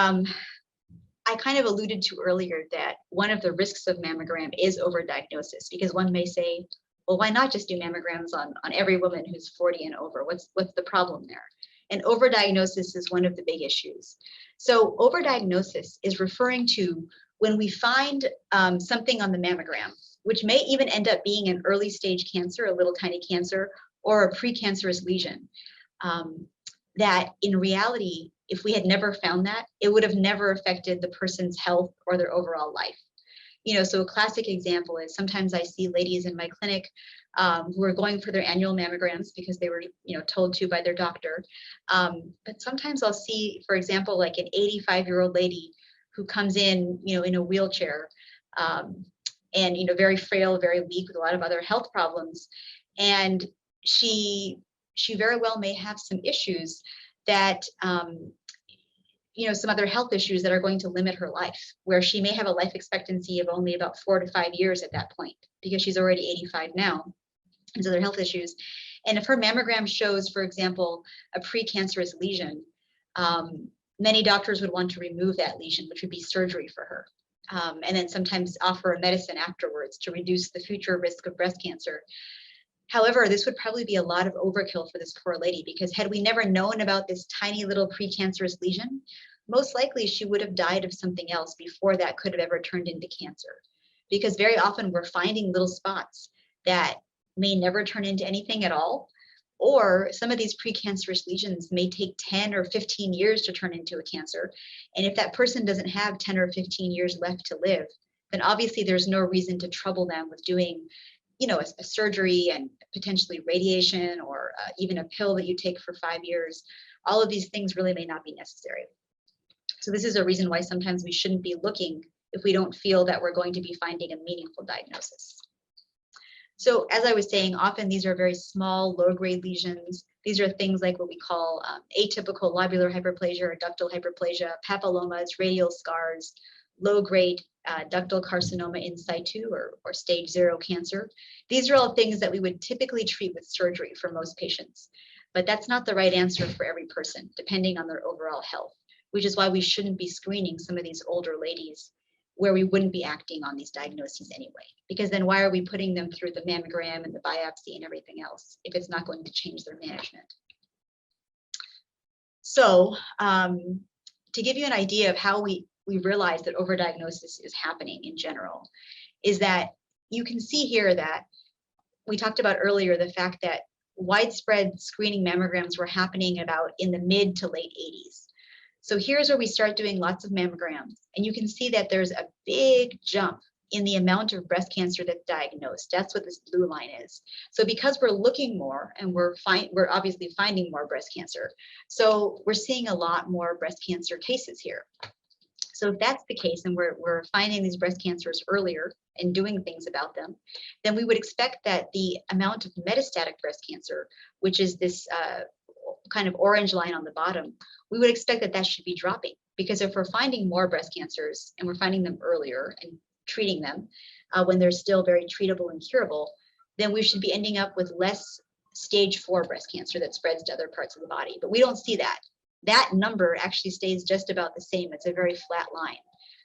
I kind of alluded to earlier that one of the risks of mammogram is overdiagnosis, because one may say, well, why not just do mammograms on every woman who's 40 and over? What's the problem there? And overdiagnosis is one of the big issues. So overdiagnosis is referring to when we find something on the mammogram, which may even end up being an early stage cancer, a little tiny cancer, or a precancerous lesion, that in reality, if we had never found that, it would have never affected the person's health or their overall life. So a classic example is sometimes I see ladies in my clinic who are going for their annual mammograms because they were, told to by their doctor. But sometimes I'll see, for example, like an 85-year-old lady who comes in, in a wheelchair and, very frail, very weak with a lot of other health problems. And she very well may have some issues that, some other health issues that are going to limit her life, where she may have a life expectancy of only about 4 to 5 years at that point, because she's already 85 now, and so other health issues. And if her mammogram shows, for example, a precancerous lesion, many doctors would want to remove that lesion, which would be surgery for her. And then sometimes offer a medicine afterwards to reduce the future risk of breast cancer. However, this would probably be a lot of overkill for this poor lady, because had we never known about this tiny little precancerous lesion, most likely she would have died of something else before that could have ever turned into cancer. Because very often we're finding little spots that may never turn into anything at all, or some of these precancerous lesions may take 10 or 15 years to turn into a cancer. And if that person doesn't have 10 or 15 years left to live, then obviously there's no reason to trouble them with doing a surgery and potentially radiation, or even a pill that you take for 5 years. All of these things really may not be necessary. So this is a reason why sometimes we shouldn't be looking if we don't feel that we're going to be finding a meaningful diagnosis. So as I was saying, often these are very small, low-grade lesions. These are things like what we call atypical lobular hyperplasia or ductal hyperplasia, papillomas, radial scars, low-grade ductal carcinoma in situ or stage 0 cancer. These are all things that we would typically treat with surgery for most patients, but that's not the right answer for every person, depending on their overall health, which is why we shouldn't be screening some of these older ladies where we wouldn't be acting on these diagnoses anyway, because then why are we putting them through the mammogram and the biopsy and everything else if it's not going to change their management? So to give you an idea of how we realize that overdiagnosis is happening in general, is that you can see here that we talked about earlier the fact that widespread screening mammograms were happening about in the mid to late 80s. So here's where we start doing lots of mammograms, and you can see that there's a big jump in the amount of breast cancer that's diagnosed. That's what this blue line is. So because we're looking more and we're obviously finding more breast cancer, so we're seeing a lot more breast cancer cases here. So if that's the case, and we're finding these breast cancers earlier and doing things about them, then we would expect that the amount of metastatic breast cancer, which is this kind of orange line on the bottom, we would expect that that should be dropping, Because if we're finding more breast cancers and we're finding them earlier and treating them when they're still very treatable and curable, then we should be ending up with less stage 4 breast cancer that spreads to other parts of the body. But we don't see that. That number actually stays just about the same. It's a very flat line.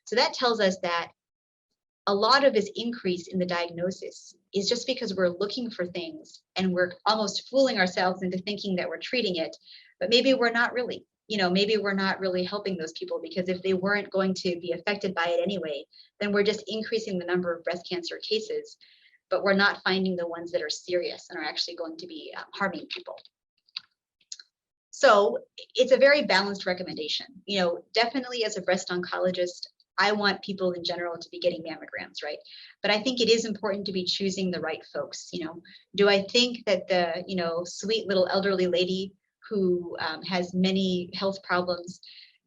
So that tells us that a lot of this increase in the diagnosis is just because we're looking for things and we're almost fooling ourselves into thinking that we're treating it, but maybe we're not really. Maybe we're not really helping those people, because if they weren't going to be affected by it anyway, then we're just increasing the number of breast cancer cases, but we're not finding the ones that are serious and are actually going to be harming people. So it's a very balanced recommendation. Definitely as a breast oncologist, I want people in general to be getting mammograms, right? But I think it is important to be choosing the right folks. Do I think that the, sweet little elderly lady who has many health problems,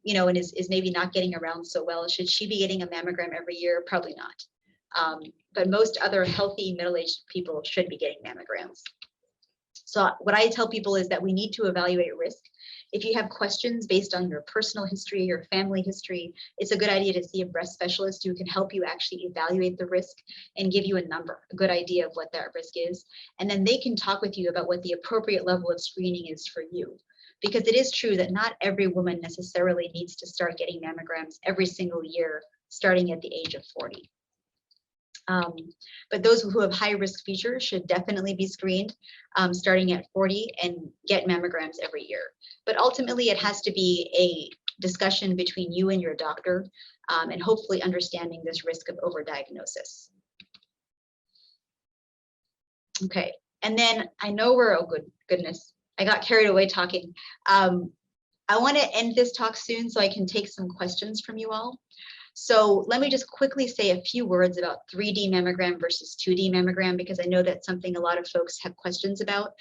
and is maybe not getting around so well, should she be getting a mammogram every year? Probably not. But most other healthy middle-aged people should be getting mammograms. So what I tell people is that we need to evaluate risk. If you have questions based on your personal history, your family history, it's a good idea to see a breast specialist who can help you actually evaluate the risk and give you a number, a good idea of what that risk is. And then they can talk with you about what the appropriate level of screening is for you. Because it is true that not every woman necessarily needs to start getting mammograms every single year, starting at the age of 40. But those who have high risk features should definitely be screened starting at 40 and get mammograms every year. But ultimately, it has to be a discussion between you and your doctor, and hopefully understanding this risk of overdiagnosis. Okay, and then I know we're, oh goodness, I got carried away talking. I want to end this talk soon so I can take some questions from you all. So let me just quickly say a few words about 3D mammogram versus 2D mammogram, because I know that's something a lot of folks have questions about.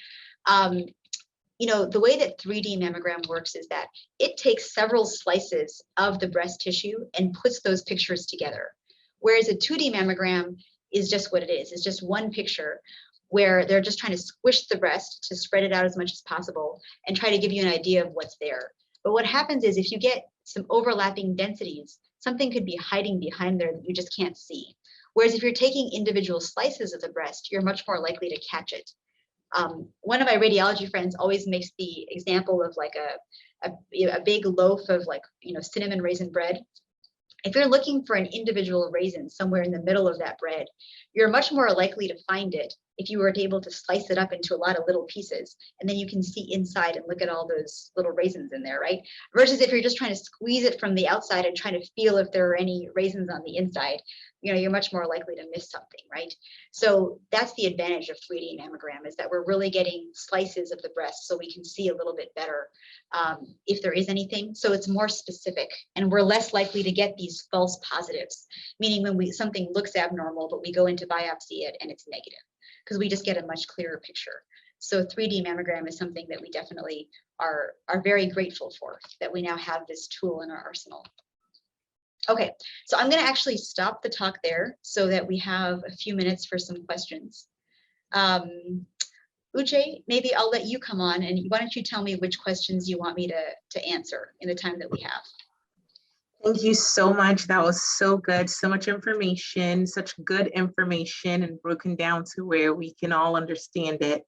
The way that 3D mammogram works is that it takes several slices of the breast tissue and puts those pictures together. Whereas a 2D mammogram is just what it is. It's just one picture where they're just trying to squish the breast to spread it out as much as possible and try to give you an idea of what's there. But what happens is if you get some overlapping densities, something could be hiding behind there that you just can't see. Whereas if you're taking individual slices of the breast, you're much more likely to catch it. One of my radiology friends always makes the example of like a big loaf of cinnamon raisin bread. If you're looking for an individual raisin somewhere in the middle of that bread, you're much more likely to find it if you were able to slice it up into a lot of little pieces, and then you can see inside and look at all those little raisins in there, right? Versus if you're just trying to squeeze it from the outside and trying to feel if there are any raisins on the inside, you're much more likely to miss something, right? So that's the advantage of 3D mammogram, is that we're really getting slices of the breast so we can see a little bit better if there is anything. So it's more specific, and we're less likely to get these false positives, meaning when something looks abnormal, but we go into biopsy it and it's negative, because we just get a much clearer picture. So 3D mammogram is something that we definitely are very grateful for, that we now have this tool in our arsenal. Okay, so I'm going to actually stop the talk there so that we have a few minutes for some questions. Uche, maybe I'll let you come on, and why don't you tell me which questions you want me to answer in the time that we have. Thank you so much. That was so good. So much information, such good information, and broken down to where we can all understand it.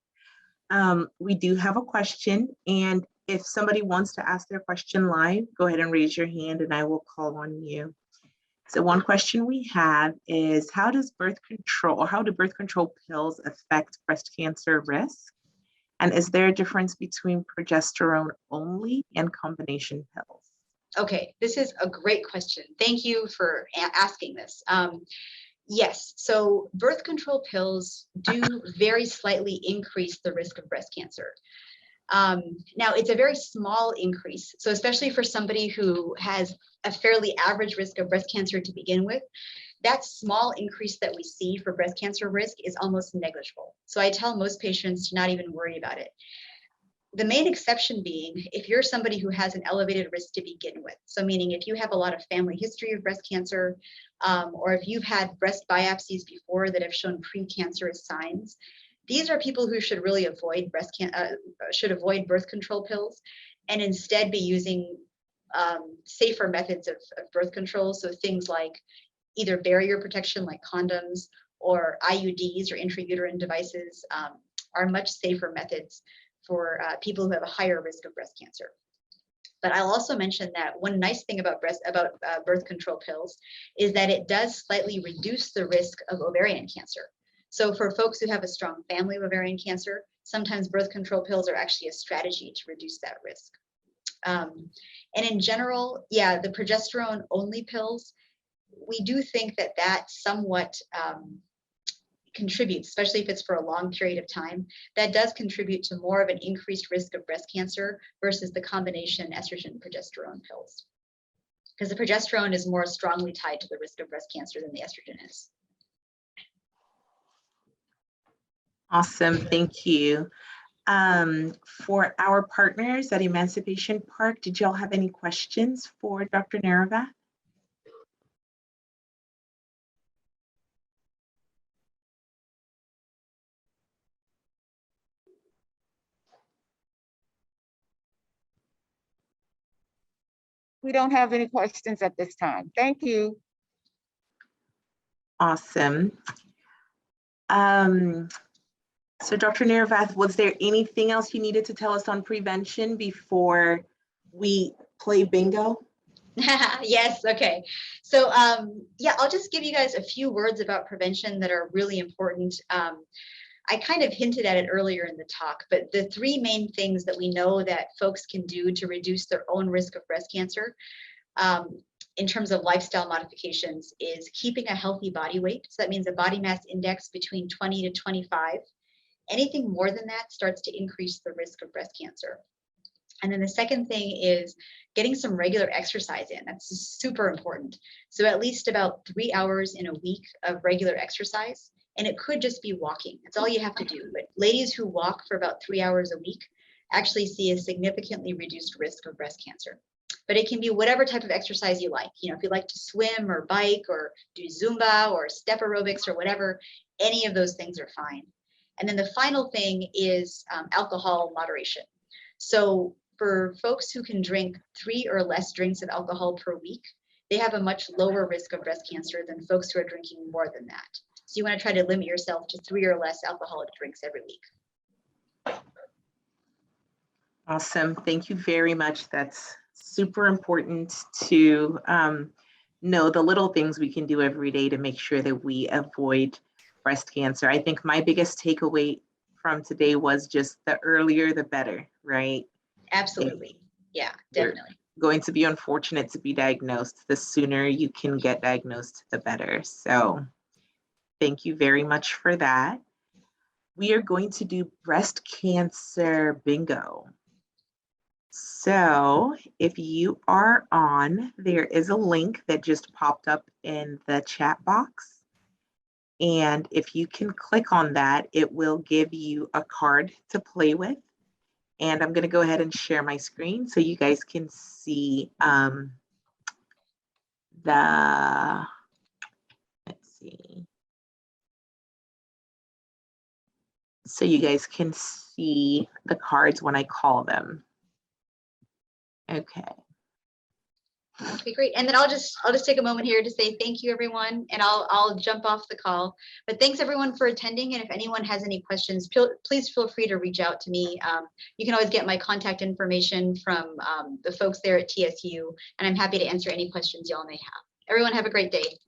We do have a question, and if somebody wants to ask their question live, go ahead and raise your hand and I will call on you. So one question we have is, how do birth control pills affect breast cancer risk? And is there a difference between progesterone only and combination pills? Okay, this is a great question. Thank you for asking this. Yes, so birth control pills do very slightly increase the risk of breast cancer. Now, it's a very small increase. So especially for somebody who has a fairly average risk of breast cancer to begin with, that small increase that we see for breast cancer risk is almost negligible. So I tell most patients to not even worry about it. The main exception being if you're somebody who has an elevated risk to begin with. So meaning if you have a lot of family history of breast cancer, or if you've had breast biopsies before that have shown precancerous signs, these are people who should really avoid birth control pills and instead be using safer methods of birth control. So things like either barrier protection like condoms or IUDs or intrauterine devices are much safer methods for people who have a higher risk of breast cancer. But I'll also mention that one nice thing about birth control pills is that it does slightly reduce the risk of ovarian cancer. So for folks who have a strong family of ovarian cancer, sometimes birth control pills are actually a strategy to reduce that risk. And in general, yeah, the progesterone only pills, we do think that that somewhat contributes, especially if it's for a long period of time, that does contribute to more of an increased risk of breast cancer versus the combination estrogen progesterone pills. Because the progesterone is more strongly tied to the risk of breast cancer than the estrogen is. Awesome, thank you. For our partners at Emancipation Park, did y'all have any questions for Dr. Naravath? We don't have any questions at this time. Thank you. Awesome. So Dr. Naravath, was there anything else you needed to tell us on prevention before we play bingo? Yes, okay. So yeah, I'll just give you guys a few words about prevention that are really important. I kind of hinted at it earlier in the talk, but the three main things that we know that folks can do to reduce their own risk of breast cancer in terms of lifestyle modifications is keeping a healthy body weight. So that means a body mass index between 20 to 25. Anything more than that starts to increase the risk of breast cancer. And then the second thing is getting some regular exercise in. That's super important. So at least about 3 hours in a week of regular exercise. And it could just be walking. That's all you have to do. But ladies who walk for about 3 hours a week actually see a significantly reduced risk of breast cancer. But it can be whatever type of exercise you like. You know, if you like to swim or bike or do Zumba or step aerobics or whatever, any of those things are fine. And then the final thing is alcohol moderation. So for folks who can drink 3 or less drinks of alcohol per week, they have a much lower risk of breast cancer than folks who are drinking more than that. So you want to try to limit yourself to 3 or less alcoholic drinks every week. Awesome, thank you very much. That's super important to know the little things we can do every day to make sure that we avoid breast cancer. I think my biggest takeaway from today was just the earlier the better, right? Absolutely. Yeah, definitely. Going to be unfortunate to be diagnosed. The sooner you can get diagnosed, the better. So thank you very much for that. We are going to do breast cancer bingo. So if you are on, there is a link that just popped up in the chat box. And if you can click on that, it will give you a card to play with. And I'm going to go ahead and share my screen so you guys can see let's see. So you guys can see the cards when I call them. Okay. Okay, great. And then I'll just take a moment here to say thank you, everyone, and I'll jump off the call. But thanks everyone for attending. And if anyone has any questions, please feel free to reach out to me. You can always get my contact information from the folks there at TSU, and I'm happy to answer any questions y'all may have. Everyone have a great day.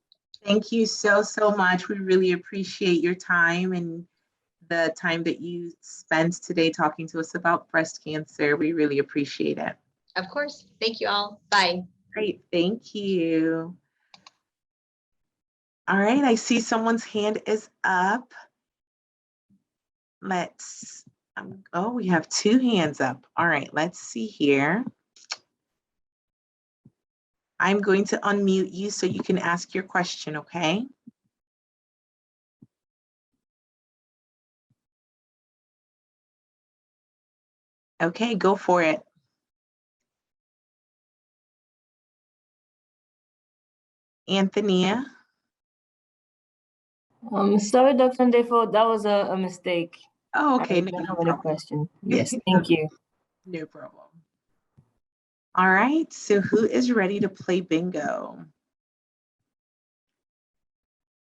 Thank you so much. We really appreciate your time and the time that you spent today talking to us about breast cancer. We really appreciate it. Of course. Thank you all. Bye. Great, thank you. All right, I see someone's hand is up. Let's, oh, we have 2 hands up. All right, let's see here. I'm going to unmute you so you can ask your question, okay? Okay, go for it. Anthenia. Sorry, Dr. Ndefo, that was a mistake. Oh, okay. I don't have any question. Yes, thank you. No problem. All right, so who is ready to play bingo?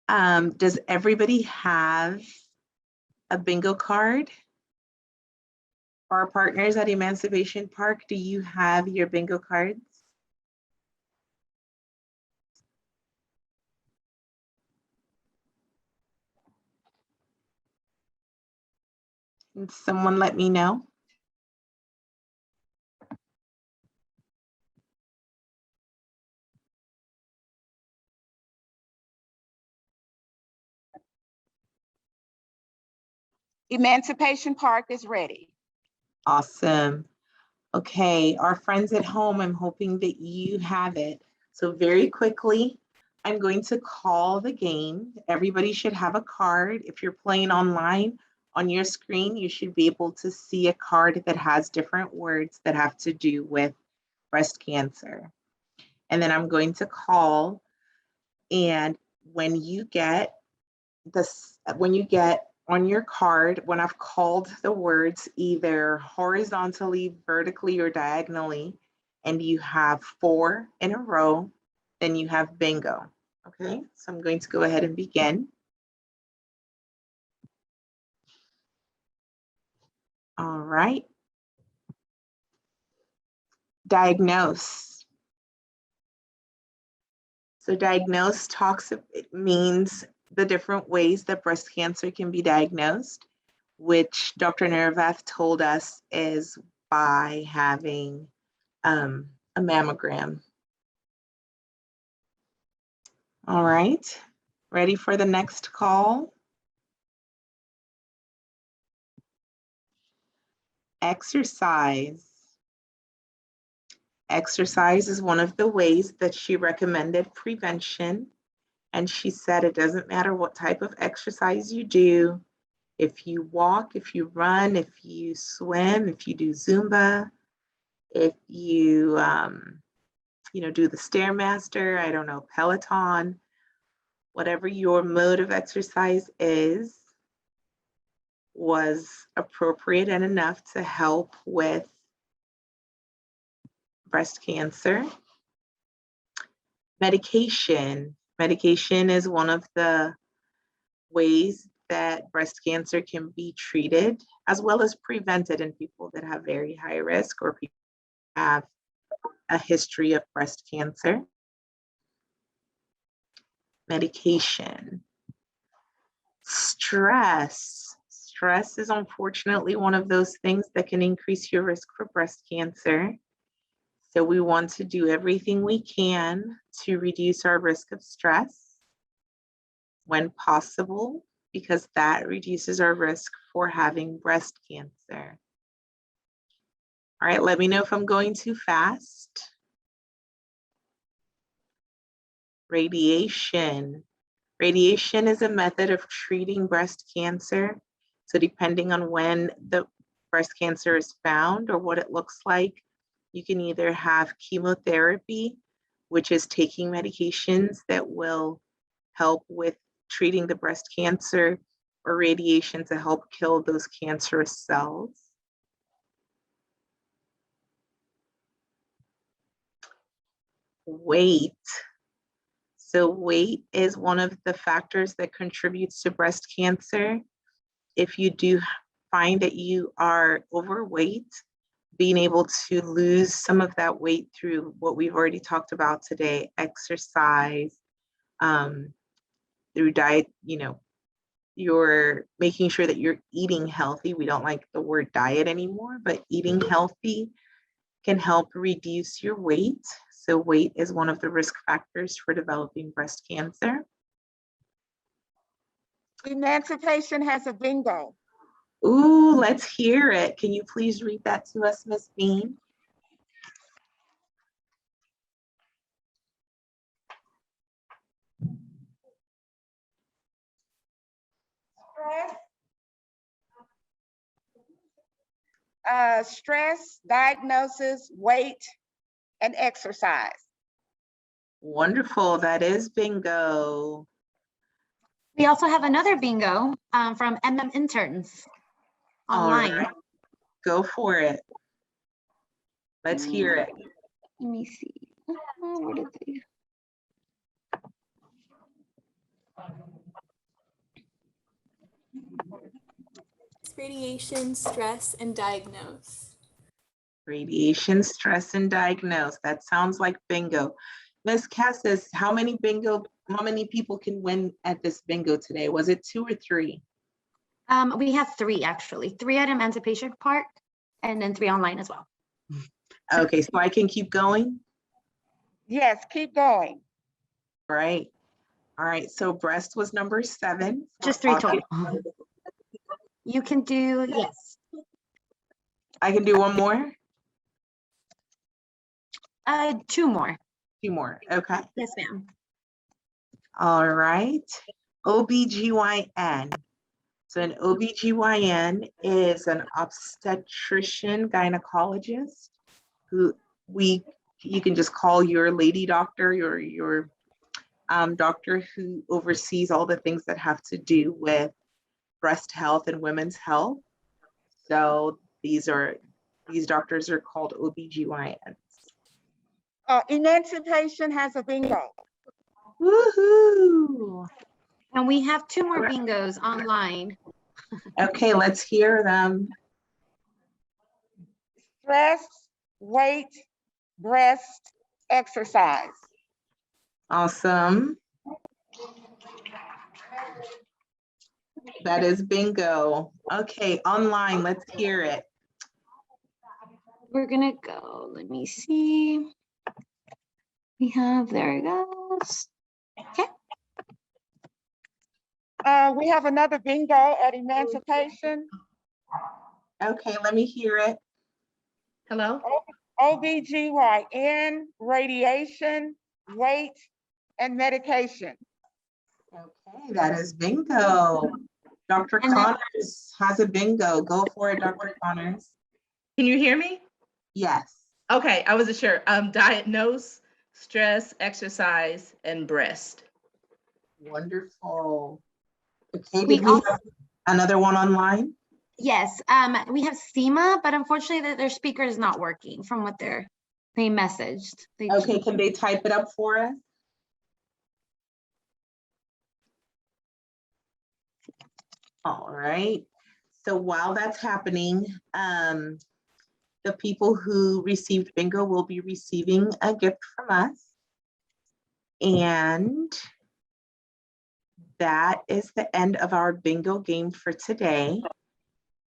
Does everybody have a bingo card? For our partners at Emancipation Park, do you have your bingo cards? Can someone let me know? Emancipation Park is ready. Awesome. Okay, our friends at home, I'm hoping that you have it. So very quickly, I'm going to call the game. Everybody should have a card. If you're playing online, on your screen, you should be able to see a card that has different words that have to do with breast cancer. And then I'm going to call, and when you get on your card, when I've called the words either horizontally, vertically, or diagonally, and you have 4 in a row, then you have bingo. Okay, so I'm going to go ahead and begin. All right. Diagnose. So diagnose it means the different ways that breast cancer can be diagnosed, which Dr. Nervath told us is by having a mammogram. All right, ready for the next call? Exercise. Exercise is one of the ways that she recommended prevention. And she said it doesn't matter what type of exercise you do. If you walk, if you run, if you swim, if you do Zumba, if you, do the Stairmaster, I don't know, Peloton, whatever your mode of exercise is, was appropriate and enough to help with breast cancer. Medication. Medication is one of the ways that breast cancer can be treated as well as prevented in people that have very high risk or people that have a history of breast cancer. Medication. Stress. Stress is unfortunately one of those things that can increase your risk for breast cancer. So we want to do everything we can to reduce our risk of stress when possible, because that reduces our risk for having breast cancer. All right, let me know if I'm going too fast. Radiation. Radiation is a method of treating breast cancer. So depending on when the breast cancer is found or what it looks like, you can either have chemotherapy, which is taking medications that will help with treating the breast cancer, or radiation to help kill those cancerous cells. Weight. So weight is one of the factors that contributes to breast cancer. If you do find that you are overweight, being able to lose some of that weight through what we've already talked about today, exercise, through diet, you're making sure that you're eating healthy. We don't like the word diet anymore, but eating healthy can help reduce your weight. So weight is one of the risk factors for developing breast cancer. Emancipation has a bingo. Ooh, let's hear it. Can you please read that to us, Ms. Bean? Stress, diagnosis, weight, and exercise. Wonderful, that is bingo. We also have another bingo from MM Interns online. All right. Go for it. Let's hear it. Let me see. Where did they? Radiation, stress, and diagnose. Radiation, stress, and diagnose. That sounds like bingo. Ms. Cassis, how many people can win at this bingo today? Was it 2 or 3? We have 3 actually, 3 at Emancipation Park and then 3 online as well. Okay, so I can keep going? Yes, keep going. Right. All right, so breast was number 7. Just 3 total. You can do, yes. I can do one more? 2 more. 2 more, okay. Yes, ma'am. All right, OBGYN. So an OBGYN is an obstetrician gynecologist who you can just call your lady doctor, your doctor who oversees all the things that have to do with breast health and women's health. So these doctors are called OBGYNs. Emancipation has a bingo. Woohoo! And we have 2 more bingos online. Okay, let's hear them. Stress, weight, breast, exercise. Awesome. That is bingo. Okay, online, let's hear it. We're gonna go, let me see. We have, there it goes. Okay. We have another bingo at Emancipation. Okay, let me hear it. Hello? OBGYN, radiation, weight, and medication. Okay, that is bingo. Dr. And then- Connors has a bingo. Go for it, Dr. Connors. Can you hear me? Yes. Okay, I wasn't sure. Diagnose, stress, exercise, and breast. Wonderful. Okay, We did we have another one online? Yes, we have SEMA, but unfortunately their speaker is not working from what they messaged. Okay, can they type it up for us? All right. So while that's happening, the people who received bingo will be receiving a gift from us. And that is the end of our bingo game for today.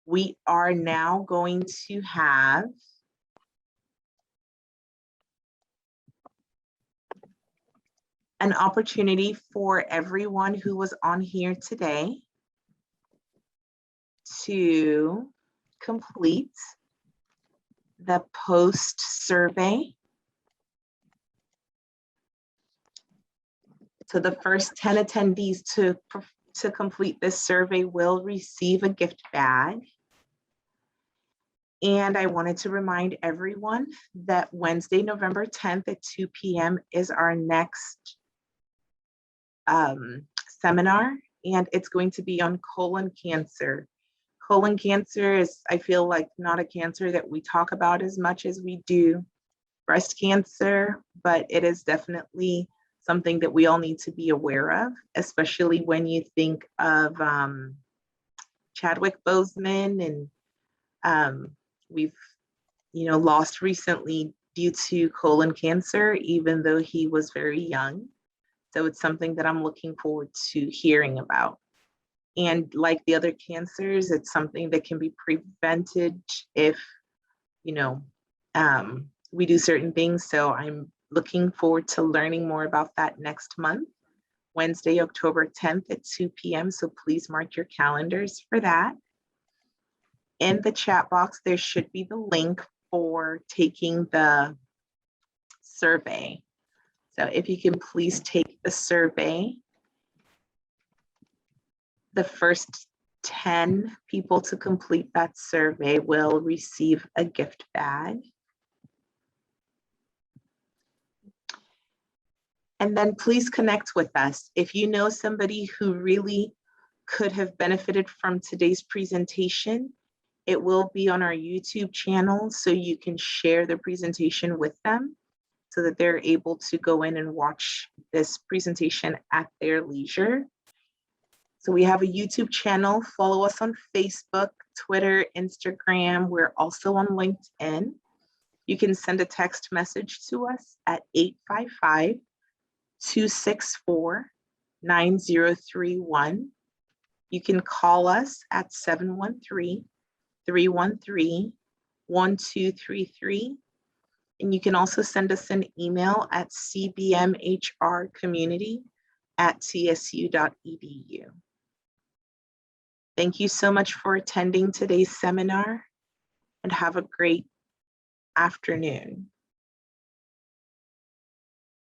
We are now going to have an opportunity for everyone who was on here today to complete the post survey. So the first 10 attendees to complete this survey will receive a gift bag. And I wanted to remind everyone that Wednesday, November 10th at 2 p.m. is our next seminar, and it's going to be on colon cancer. Colon cancer is, I feel like, not a cancer that we talk about as much as we do breast cancer, but it is definitely something that we all need to be aware of, especially when you think of Chadwick Boseman, and we've lost recently due to colon cancer, even though he was very young. So it's something that I'm looking forward to hearing about. And like the other cancers, it's something that can be prevented if, we do certain things. So I'm looking forward to learning more about that next month, Wednesday, October 10th at 2 p.m. So please mark your calendars for that. In the chat box, there should be the link for taking the survey. So if you can please take the survey. The first 10 people to complete that survey will receive a gift bag. And then please connect with us. If you know somebody who really could have benefited from today's presentation, it will be on our YouTube channel, so you can share the presentation with them. so that they're able to go in and watch this presentation at their leisure. So we have a YouTube channel. Follow us on Facebook, Twitter, Instagram. We're also on LinkedIn. You can send a text message to us at 855-264-9031. You can call us at 713-313-1233. And you can also send us an email at cbmhrcommunity@tsu.edu. Thank you so much for attending today's seminar and have a great afternoon.